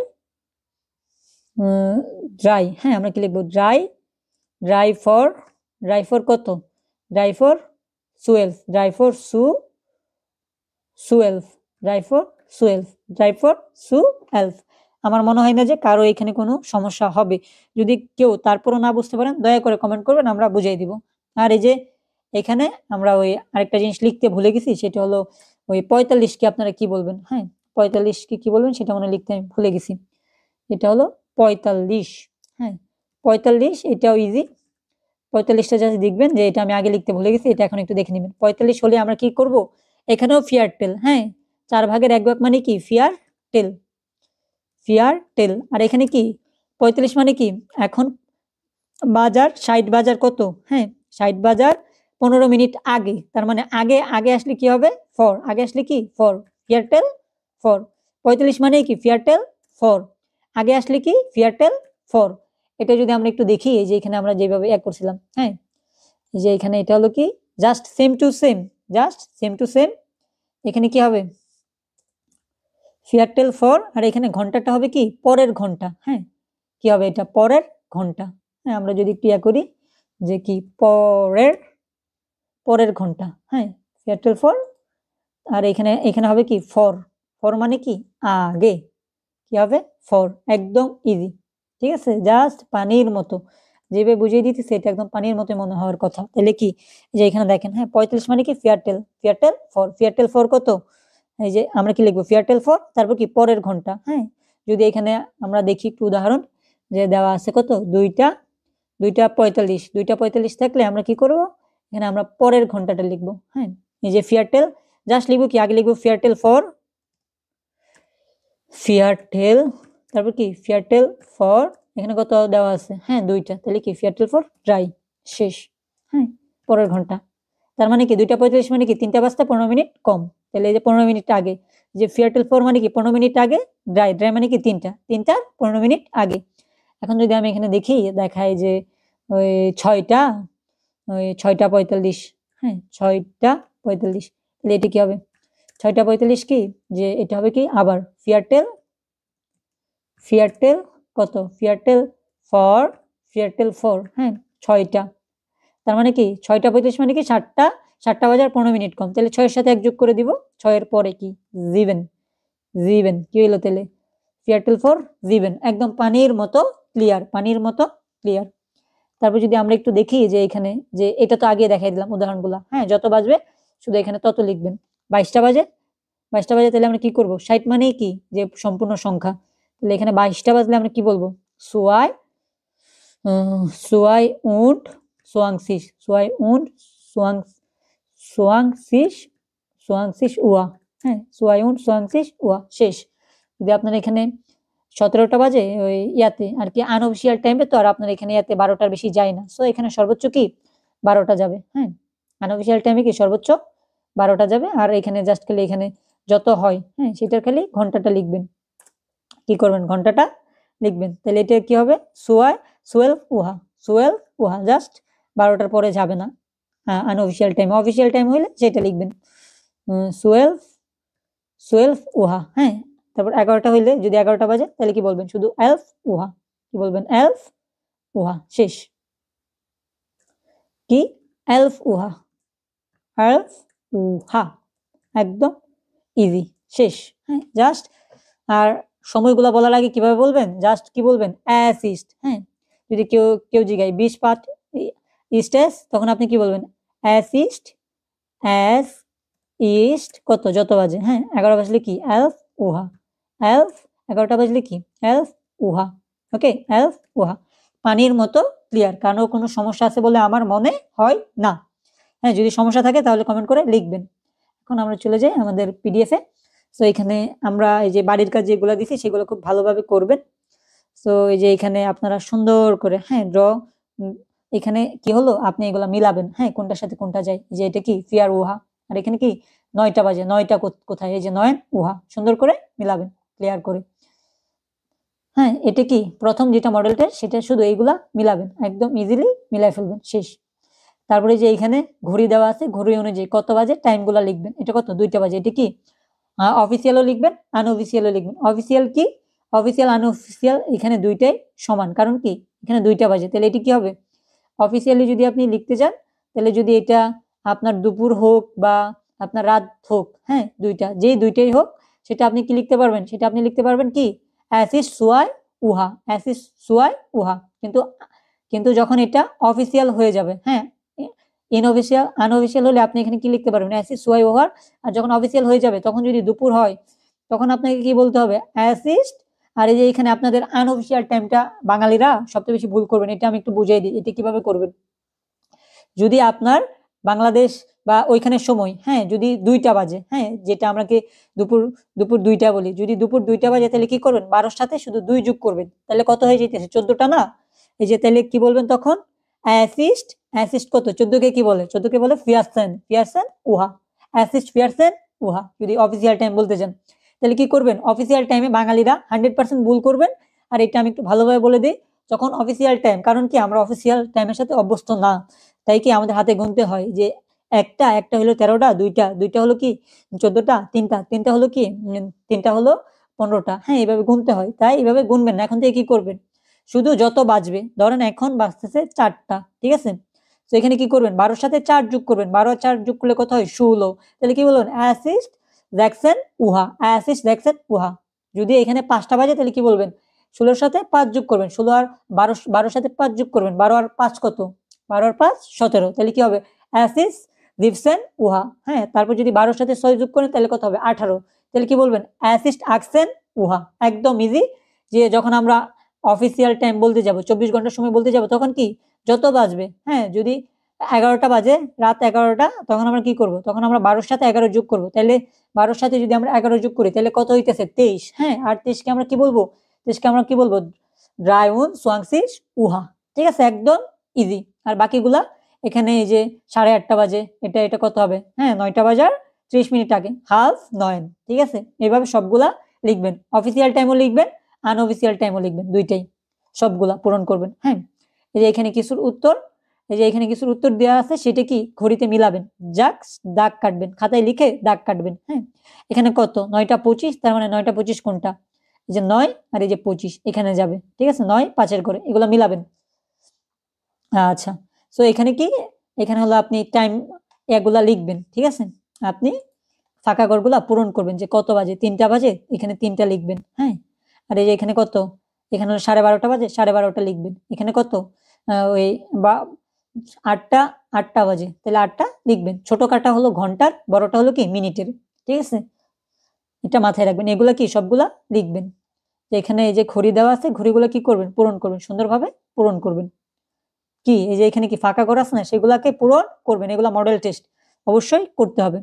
ড্রাই, হ্যাঁ আমরা কি লিখবো ড্রাই, ড্রাই ফর কত, dry for 12, dry for 12, dry for 12, dry for 12। আমার মনে হয় না যে কারো এখানে কোনো সমস্যা হবে, যদি কেউ তারপরও না বুঝতে পারেন দয়া করে কমেন্ট করবেন, আমরা বুঝিয়ে দিব। আর এই যে এখানে আমরা ওই আরেকটা জিনিস লিখতে ভুলে গেছি, সেটা হলো ওই 45 কে আপনারা কি বলবেন, হ্যাঁ 45 কে কি বলবেন সেটা মনে লিখতে আমি ভুলে গেছি, এটা হলো 45, হ্যাঁ 45, এটাও ইজি, 45টা জাস্ট দেখবেন যে এটা আমি আগে লিখতে ভুলে গেছি, এটা এখন একটু দেখে নেবেন। 45 হলে আমরা কি করব, এখানেও ফিয়ার টেল, হ্যাঁ 4 ভাগের 1 ভাগ মানে কি ফিয়ার টেল, আর এখানে কি 45 মানে কি এখন বাজার 60 বাজার কত, হ্যাঁ 60 বাজার 15 মিনিট আগে, তার মানে আগে আগে আসলে কি হবে ফর, আগে আসলে কি ফর, ফেয়ারটেল ফর। 45 মানে কি ফেয়ারটেল ফর, আগে আসলে কি ফেয়ারটেল ফর। এটা যদি আমরা একটু দেখি, এই যে এখানে আমরা যেভাবে এক করছিলাম, হ্যাঁ এই যে এখানে এটা হলো কি just same to same, just same to same. এখানে কি হবে ফেয়ারটেল ফর, আর এখানে ঘন্টাটা হবে কি পরের ঘন্টা, হ্যাঁ কি হবে এটা পরের ঘন্টা। হ্যাঁ আমরা যদি ক্রিয়া করি যে কি পরের পরের ঘন্টা, হ্যাঁ ফেয়ারটেল ফর। আর এখানে এখানে হবে কি ফর, ফর মানে কি আগে, কি হবে ফর, একদম ইজি। ঠিক আছে, জাস্ট পানির মতো যেভাবে বুঝিয়ে দিতেছে এটা একদম পানির মতো মনে হওয়ার কথা। তাহলে কি যে এখানে দেখেন, হ্যাঁ 45 মানে কি fairy tale, fairy tale for, fairy tale for কত, এই যে আমরা কি লিখবো ফেয়ারটেল ফর, তারপর কি পরের ঘন্টা। হ্যাঁ যদি এখানে আমরা দেখি একটু উদাহরণ, যে দেওয়া আছে কত দুইটা 2:45, 2:45 থাকলে আমরা কি করব, এখানে আমরা পরের ঘন্টাটা লিখবো। হ্যাঁ এই যে ফেয়ারটেল জাস্ট লিখবো কি আগে লিখবো ফেয়ারটেল ফর, ফেয়ারটেল তারপর কি ফেয়ারটেল ফর, এখানে কত দেওয়া আছে, হ্যাঁ দুইটা, তাহলে কি ফেয়ারটেল ফর ড্রাই, শেষ। হ্যাঁ পরের ঘন্টা, তার মানে কি 2:45 মানে কি 3টা বাজতে 15 মিনিট কম, তাহলে এই যে 15 মিনিট আগে, যে ফেয়ারটেল ফর মানে কি 15 মিনিট আগে, ড্রাই ড্রাই মানে কি 3টা 15 মিনিট আগে। এখন যদি আমি এখানে দেখি দেখাই যে ওই 6:45, হ্যাঁ 6:45, তাহলে এটা কি হবে 6:45 কি, যে এটা হবে কি আবার ফেয়ারটেল, ফেয়ারটেল কত ফেয়ারটেল ফর, ফেয়ারটেল ফর, হ্যাঁ 6টা, তার মানে কি 6:35 মানে কি 7টা বাজার 15 মিনিট কম, তাহলে 6 এর সাথে 1 যোগ করে দিব, 6 এর পরে কি জিভেন, জিভেন কি হলো তাহলে ফেয়ারটেল ফর জিভেন, একদম পানির মতো ক্লিয়ার, পানির মতো ক্লিয়ার। তারপর যদি আমরা একটু দেখি যে এখানে, যে এটা তো আগে দেখাই দিলাম উদাহরণগুলো, হ্যাঁ যত বাজবে শুধু এখানে তত লিখবেন। 22টা বাজে, 22টা বাজে, তাহলে আমরা কি করব 60 মানেই কি যে সম্পূর্ণ সংখ্যা, তাহলে এখানে 22টা বাজলে আমরা কি বলবো সোয়াই, সোয়াই উন্ড সোয়াংশিস, সোয়াই উন্ড সোয়াং, সোয়াংশিস, সোয়াংশিস উয়া, হ্যাঁ সোয়াই উন্ড সোয়াংশিস উয়া, শেষ। যদি আপনার এখানে 17টা বাজে ওই ইয়াতে আর কি আনঅফিসিয়াল টাইমে, তো আর আপনার এখানে ইয়াতে 12টার বেশি যায় না, সো এখানে সর্বোচ্চ কি 12টা যাবে। হ্যাঁ আনঅফিসিয়াল টাইমে কি সর্বোচ্চ 12টা যাবে, আর এখানে জাস্ট খালি এখানে যত হয়, হ্যাঁ সেটার খালি ঘন্টাটা লিখবেন, কি করবেন ঘন্টাটা লিখবেন। তাহলে এটা কি হবে সোয়াই 12 উহা, 12 উহা, জাস্ট 12টার পরে যাবে না। হ্যাঁ আনঅফিসিয়াল টাইম, অফিসিয়াল টাইম হইলে সেটা লিখবেন 12 12 উহা, হ্যাঁ তারপর 11টা হইলে যদি 11টা বাজে তাহলে কি বলবেন শুধু এলফ উহা, কি বলবেন এলফ উহা, শেষ। কি এলফ উহা, এলফ উহা, একদম ইজি, শেষ। হ্যাঁ জাস্ট, আর সময়গুলো বলার আগে কিভাবে বলবেন, জাস্ট কি বলবেন অ্যাসিস্ট। হ্যাঁ যদি কেউ কেউ জিগায় 20 পার্ট ইস্টেস, তখন আপনি কি বলবেন অ্যাসিস্ট, অ্যাস ইস্ট কত যত বাজে, হ্যাঁ 11 বাজলে কি এলফ উহা, এলফ 11টা বাজলে কি এলফ উহা, ওকে এলফ উহা, পানির মতো ক্লিয়ার, কারণ কোনো সমস্যা আছে বলে আমার মনে হয় না। হ্যাঁ যদি সমস্যা থাকে তাহলে কমেন্ট করে লিখবেন। এখন আমরা চলে যাই আমাদের পিডিএফে। সো এখানে আমরা এই যে বাড়ির কাজ যেগুলো দিছি সেগুলো খুব ভালোভাবে করবেন। সো এই যে এখানে আপনারা সুন্দর করে হ্যাঁ ড্র, এখানে কি হলো আপনি এগুলা মিলাবেন, হ্যাঁ কোনটার সাথে কোনটা যায়, যে এটা কি ফিয়ার উহা, আর এখানে কি 9টা বাজে, 9টা কোথায়, এই যে নয়ন উহা, সুন্দর করে মিলাবেন ক্লিয়ার করে। হ্যাঁ এটা কি প্রথম যেটা মডেলটা সেটা শুধু এইগুলা মিলাবেন, একদম ইজিলি মিলাই ফেলবেন, শেষ। তারপরে যে এখানে ঘড়ি দেওয়া আছে, ঘড়ি অনুযায়ী কত বাজে টাইমগুলো লিখবেন, এটা কত 2টা বাজে, এটা কি অফিসিয়ালও লিখবেন আনঅফিসিয়ালও লিখবেন। অফিসিয়াল কি অফিসিয়াল আনঅফিসিয়াল এখানে দুইটাই সমান, কারণ কি এখানে 2টা বাজে, তাহলে এটি কি হবে অফিসিয়ালি যদি আপনি লিখতে চান, তাহলে যদি এটা আপনার দুপুর হোক বা আপনার রাত হোক, হ্যাঁ দুইটা যেই দুইটাই হোক, সেটা আপনি কি লিখতে পারবেন, সেটা আপনি লিখতে পারবেন কি অ্যাসিস সুয়াই উহা, অ্যাসিস সুয়াই উহা। কিন্তু কিন্তু যখন এটা অফিসিয়াল হয়ে যাবে, হ্যাঁ ইনঅফিসিয়াল আনঅফিসিয়াল হলে আপনি এখানে কি লিখতে পারবেন অ্যাসিস সুয়াই ওভার, আর যখন অফিসিয়াল হয়ে যাবে তখন যদি দুপুর হয় তখন আপনাকে কি বলতে হবে অ্যাসিস্ট। আর এই যে এখানে আপনাদের আনঅফিসিয়াল টাইমটা বাঙালিরা সবচেয়ে বেশি ভুল করবেন, এটা আমি একটু বুঝিয়ে দিই এটা কিভাবে করবেন। যদি আপনার বাংলাদেশ বা ওইখানের সময়, হ্যাঁ যদি 2টা বাজে, হ্যাঁ যেটা আমাকে দুপুর দুপুর 2টা বলি, যদি দুপুর 2টা বাজে তাহলে কি করবেন 12টার সাথে শুধু 2 যোগ করবেন, তাহলে কত হয়ে যেতেছে 14টা না, এই যে তাহলে কি বলবেন তখন, অ্যাসিস্ট, অ্যাসিস্ট কত 14 কে কি বলে, 14 কে বলে ফিয়ারসেন, ফিয়ারসেন উহা, অ্যাসিস্ট ফিয়ারসেন উহা যদি অফিসিয়াল টাইম বলতে চান। তাহলে কি করবেন, অফিসিয়াল টাইমে বাঙালিরা 100% ভুল করবেন। আর এটা আমি একটু ভালোভাবে বলে দিই, যখন অফিসিয়াল টাইম, কারণ কি আমরা অফিসিয়াল টাইমের সাথে অভ্যস্ত না, তাই কি আমাদের হাতে গুনতে হয় যে একটা একটা হলো 13টা, দুইটা দুইটা হলো কি 14টা, তিনটা তিনটা হলো কি তিনটা হলো 15টা, হ্যাঁ এইভাবে গুনতে হয়। তাই এইভাবে গুনবেন না, এখন থেকে কি করবেন, শুধু যত বাজবে, ধরেন এখন বাজতেছে 4টা, ঠিক আছে, তো এখানে কি করবেন, 12-র সাথে 4 যোগ করবেন, 12 আর 4 যোগ করলে কত হয় 16। তাহলে কি বলবেন, অ্যাসিস্ট জ্যাকসন উহা, অ্যাসিস্ট জ্যাকসন উহা। যদি এখানে 5টা বাজে তাহলে কি বলবেন, 16-র সাথে 5 যোগ করবেন, 16 আর 12, 12-র সাথে 5 যোগ করবেন, 12 আর 5 কত, 12 আর 5 17, তাহলে কি হবে, অ্যাসিস্ট লিভসেন উহা। হ্যাঁ, তারপর যদি 12-র সাথে 6 যোগ করেন তাহলে কত হবে 18, তাহলে কি বলবেন, অ্যাসিস্ট আকসেন উহা। একদম ইজি। যে যখন আমরা অফিসিয়াল টাইম বলতে যাব, 24 ঘন্টার সময় বলতে যাব, তখন কি যত বাজবে, হ্যাঁ যদি 11টা বাজে, রাত 11টা, তখন আমরা কি করব, তখন আমরা 12-র সাথে 11 যোগ করব, তাহলে 12-র সাথে যদি আমরা 11 যোগ করি তাহলে কত হইতেছে 23। হ্যাঁ, আর 23কে আমরা কি বলবো, 23কে আমরা কি বলবো, ড্রাইউন সোয়াংসিস উহা। ঠিক আছে, একদম ইজি। আর বাকিগুলা এখানে এই যে 8:30 বাজে, এটা এটা কত হবে, হ্যাঁ 9টা বাজার 30 মিনিট আগে, হাফ 9। ঠিক আছে, এইভাবে সবগুলা লিখবেন, অফিসিয়াল টাইমও লিখবেন, আনঅফিসিয়াল টাইমও লিখবেন, দুইটাই সবগুলা পূরণ করবেন। হ্যাঁ, এই যে এখানে কিছুর উত্তর, এই যে এখানে কিছুর উত্তর দেওয়া আছে, সেটা কি ঘড়িতে মিলাবেন, জাক্স দাগ কাটবেন, খাতায় লিখে দাগ কাটবেন। হ্যাঁ, এখানে কত 9টা 25, তার মানে 9টা 25 কোনটা, এই যে 9 আর এই যে 25 এখানে যাবে। ঠিক আছে, 9 5-এর ঘরে, এগুলো মিলাবেন। আচ্ছা, সো এখানে কি, এখানে হলো আপনি টাইম এগুলা লিখবেন। ঠিক আছে, আপনি ফাঁকা ঘরগুলা পূরণ করবেন, যে কত বাজে, 3টা বাজে, এখানে 3টা লিখবেন। হ্যাঁ, আর এই যে এখানে কত, এখানে হলো 12:30 বাজে, 12:30টা লিখবেন। এখানে কত, ওই বা 8টা, 8টা বাজে, তাহলে 8টা লিখবেন। ছোট কাটা হলো ঘন্টার, বড়টা হলো কি মিনিটের। ঠিক আছে, এটা মাথায় রাখবেন, এগুলা কি সবগুলা লিখবেন। যে এখানে এই যে ঘড়ি দেওয়া আছে, ঘড়িগুলো কি করবেন, পূরণ করবেন, সুন্দরভাবে পূরণ করবেন। কি এই যে এখানে কি ফাঁকা ঘর আছে না, সেগুলাকে পূরণ করবেন, এগুলা মডেল টেস্ট অবশ্যই করতে হবে।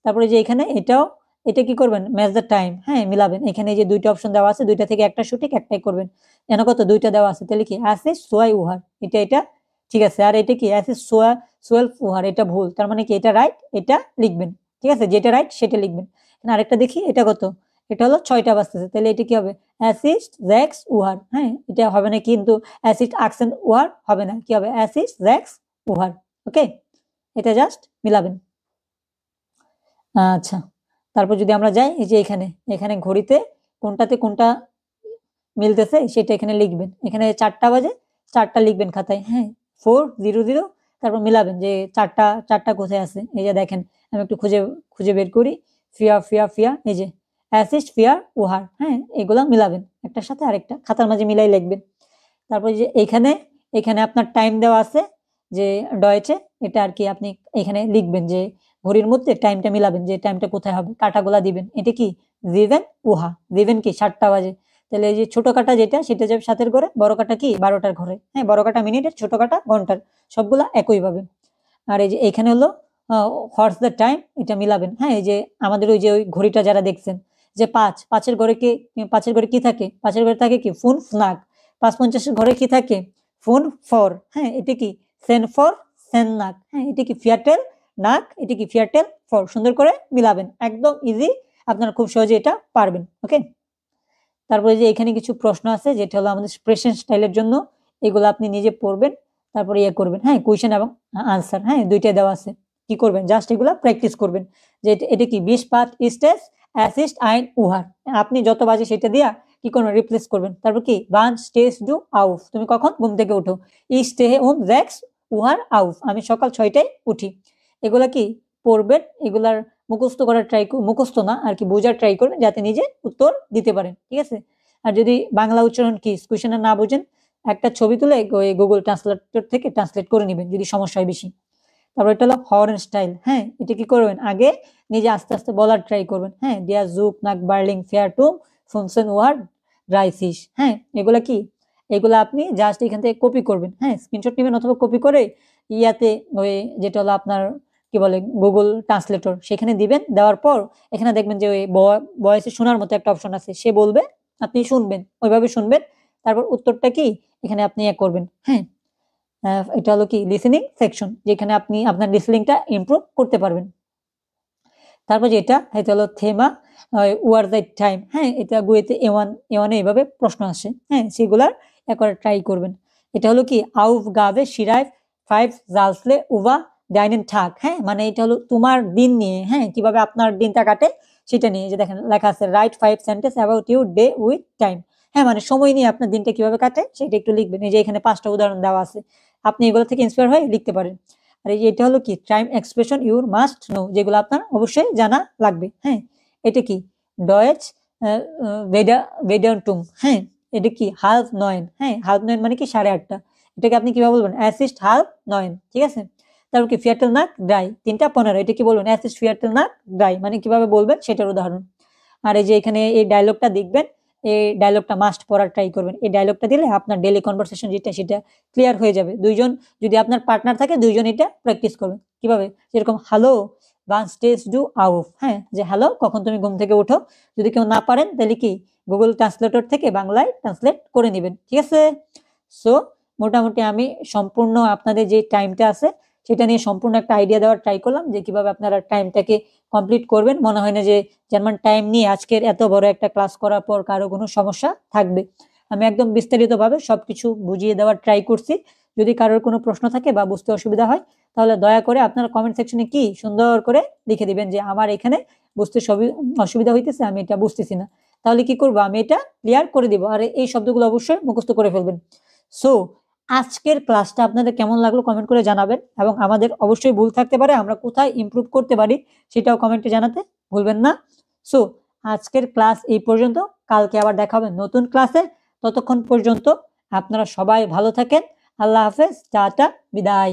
তারপরে যে এখানে এটাও, এটা কি করবেন, ম্যাচ দ্য টাইম, হ্যাঁ মিলাবেন। এখানে যে দুইটা অপশন দেওয়া আছে, দুইটা থেকে একটা সঠিক, একটাই করবেন। এখানে কত, দুইটা দেওয়া আছে, তাহলে কি অ্যাসিস সোয়াই উহার, এটা এটা ঠিক আছে। আর এটা কি অ্যাসিস সোয়া 12 উহার, এটা ভুল, তার মানে কি এটা রাইট, এটা লিখবেন। ঠিক আছে, যেটা রাইট সেটা লিখবেন। আরেকটা দেখি, এটা কত, এটা হলো 6টা বাজতেছে, তাহলে এটা কি হবে, অ্যাসিস্ট জ্যাক্স উহার। হ্যাঁ, এটা হবে না কিন্তু অ্যাসিস্ট আকসেন উহার হবে না, কি হবে অ্যাসিস্ট জ্যাক্স উহার। ওকে, এটা জাস্ট মিলাবেন। আচ্ছা, তারপর যদি আমরা যাই, এই যে এখানে, এখানে ঘড়িতে কোনটাতে কোনটা মিলতেছে সেটা এখানে লিখবেন। এখানে 4টা বাজে, 4টা লিখবেন খাতায়। হ্যাঁ, 400, তারপর মিলাবেন যে 4টা, 4টা কোথায় আছে। এই যে দেখেন, আমি একটু খুঁজে খুঁজে বের করি, ফিয়া ফিয়া ফিয়া, এই যে অ্যাসিস্ট ফিয়ার উহার। হ্যাঁ, এগুলা মিলাবেন, একটার সাথে আরেকটা খাতার মাঝে মিলাই লিখবেন। তারপর যে এখানে, এখানে আপনার টাইম দেওয়া আছে যে ডয়েচে, এটা আর কি আপনি এখানে লিখবেন, যে ঘড়ির মধ্যে টাইমটা মিলাবেন, যে টাইমটা কোথায় হবে, কাটাগুলা দিবেন। এটা কি জিভেন উহা, জিভেন কি 7টা বাজে, তাহলে এই যে ছোট কাটা যেটা, সেটা যাবে 7-এর ঘরে, বড় কাটা কি 12টার ঘরে। হ্যাঁ, বড় কাটা মিনিটের, ছোট কাটা ঘন্টার, সবগুলা একই ভাবে। আর এই যে এখানে হলো হোয়াটস দ্য টাইম, এটা মিলাবেন। হ্যাঁ, এই যে আমাদের ওই যে ওই ঘড়িটা যারা দেখছেন, যে 5, 5-এর ঘরে কি, 5-এর ঘরে কি থাকে, 5-এর ঘরে থাকে কি ফুন ফ্নাক, 5:50-এর ঘরে কি থাকে ফোন ফর। হ্যাঁ, এটা কি সেন ফর সেন নাক। হ্যাঁ, এটা কি ফিয়াটেল নাক, এটা কি ফিয়াটেল ফর। সুন্দর করে মিলাবেন, একদম ইজি, আপনারা খুব সহজে এটা পারবেন। ওকে, তারপরে যে এখানে কিছু প্রশ্ন আছে, যেটা হলো আমাদের প্রেজেন্ট স্টাইলের জন্য, এগুলো আপনি নিজে পড়বেন, তারপরে ইয়ে করবেন। হ্যাঁ, কোয়েশ্চেন এবং আনসার, হ্যাঁ দুইটাই দেওয়া আছে। কি করবেন, জাস্ট এগুলা প্র্যাকটিস করবেন, যে এটা কি 20 পার্ট স্টেজ অ্যাসিস্ট আইন উহার। আপনি যত বাজে সেটা দিয়া কি করবেন, রিপ্লেস করবেন। তারপর কি বান স্টেজ ডু আউফ, তুমি কখন ঘুম থেকে উঠো, ই স্টে হোম জ্যাক্স উহার আউফ, আমি সকাল 6টায় উঠি। এগুলা কি পড়বেন, এগুলার মুখস্থ করার ট্রাই, মুখস্থ না আর কি, বোঝার ট্রাই করবেন, যাতে নিজে উত্তর দিতে পারেন। ঠিক আছে, আর যদি বাংলা উচ্চারণ কি কোয়েশ্চেনে না বুঝেন, একটা ছবি তুলে ওই গুগল ট্রান্সলেটর থেকে ট্রান্সলেট করে নেবেন যদি সমস্যা হয় বেশি। তারপর এটা হলো হর্ন স্টাইল। হ্যাঁ, এটা কি করবেন, আগে নিজে আস্তে আস্তে বলার ট্রাই করবেন। হ্যাঁ, ডিয়ার জুক নাক বার্লিং ফেয়ার টু ফুনসেন ওয়ার্ড ড্রাই ফিশ। হ্যাঁ, এগুলা কি, এগুলা আপনি জাস্ট এখান থেকে কপি করবেন। হ্যাঁ, স্ক্রিনশট নেবেন, অথবা কপি করে ইয়াতে ওই যেটা হলো আপনার কি বলে গুগল ট্রান্সলেটর, সেখানে দিবেন। দেওয়ার পর এখানে দেখবেন যে ওই ভয়েসে শোনার মতো একটা অপশন আছে, সে বলবে, আপনি শুনবেন, ওইভাবে শুনবেন। তারপর উত্তরটা কি এখানে আপনি করবেন। হ্যাঁ, এটা হলো কি লিসেনিং সেকশন, যেখানে আপনি আপনার লিসেনিংটা ইমপ্রুভ করতে পারবেন। তারপর যেটা হলো থেমা ওয়ার দ্য টাইম। হ্যাঁ, এটা গুয়েতে এ ওয়ানে এইভাবে প্রশ্ন আসে। হ্যাঁ, সেগুলার একবার ট্রাই করবেন। এটা হলো কি আউফ গাবে শিরাইফ ফাইভ জালসলে উভা ডাইনেন থাক। হ্যাঁ, মানে এটা হলো তোমার দিন নিয়ে, হ্যাঁ, কিভাবে আপনার দিনটা কাটে সেটা নিয়ে। যে দেখেন লেখা আছে write 5 sentence about you day with time. হ্যাঁ, মানে সময় নিয়ে আপনার দিনটা কিভাবে কাটে সেটা একটু লিখবেন। এই যে এখানে 5টা উদাহরণ দেওয়া আছে, আপনি এগুলো থেকে ইন্সপায়ার হয়ে লিখতে পারেন। আর এই যে এটা হলো কি time expression your must know, যেগুলো আপনার অবশ্যই জানা লাগবে। হ্যাঁ, এটা কি ডয়েচ ভেডান্টুম। হ্যাঁ, এটা কি হালফ নয়েন। হ্যাঁ, হালফ নয়েন মানে কি 8:30। এটাকে আপনি কিভাবে বলবেন অ্যাসিস্ট হালফ নয়েন। ঠিক আছে, তারপর কি ফিয়াটেল নাক ড্রাই 3:15। এটা কি বলবেন অ্যাসিস্ট ফিয়াটেল নাক ড্রাই, মানে কিভাবে বলবেন সেটার উদাহরণ। আর এই যে এখানে এই ডায়লগটা দেখবেন, এই ডায়লগটা মাস্ট পড়ার ট্রাই করবেন। এই ডায়লগটা দিলে আপনার ডেইলি কনভারসেশন যেটা সেটা ক্লিয়ার হয়ে যাবে। দুইজন যদি আপনার পার্টনার থাকে, দুইজন এটা প্র্যাকটিস করবেন। কিভাবে, যেরকম হ্যালো ওয়ান স্টেজ ডু আউফ। হ্যাঁ, যে হ্যালো কখন তুমি ঘুম থেকে ওঠো। যদি কেউ না পারেন তাহলে কি গুগল ট্রান্সলেটর থেকে বাংলায় ট্রান্সলেট করে নেবেন। ঠিক আছে, সো মোটামুটি আমি সম্পূর্ণ আপনাদের যে টাইমটা আছে সেটা নিয়ে সম্পূর্ণ একটা আইডিয়া দেওয়ার ট্রাই করলাম, যে কিভাবে আপনারা টাইমটাকে কমপ্লিট করবেন। মনে হয় না যে জার্মান টাইম নিয়ে আজকের এত বড় একটা ক্লাস করার পর কারো কোনো সমস্যা থাকবে। আমি একদম বিস্তারিতভাবে সবকিছু বুঝিয়ে দেওয়ার ট্রাই করছি। যদি কারোর কোনো প্রশ্ন থাকে বা বুঝতে অসুবিধা হয়, তাহলে দয়া করে আপনারা কমেন্ট সেকশনে কি সুন্দর করে লিখে দিবেন যে আমার এখানে বুঝতে সবই অসুবিধা হইতেছে, আমি এটা বুঝতেছি না। তাহলে কি করবো, আমি এটা ক্লিয়ার করে দিব। আর এই শব্দগুলো অবশ্যই মুখস্থ করে ফেলবেন। সো আজকের ক্লাসটা আপনাদের কেমন লাগলো কমেন্ট করে জানাবেন, এবং আমাদের অবশ্যই ভুল থাকতে পারে, আমরা কোথায় ইমপ্রুভ করতে পারি সেটাও কমেন্টে জানাতে ভুলবেন না। সো আজকের ক্লাস এই পর্যন্ত, কালকে আবার দেখা হবে নতুন ক্লাসে। ততক্ষণ পর্যন্ত আপনারা সবাই ভালো থাকেন। আল্লাহ হাফেজ, টাটা, বিদায়।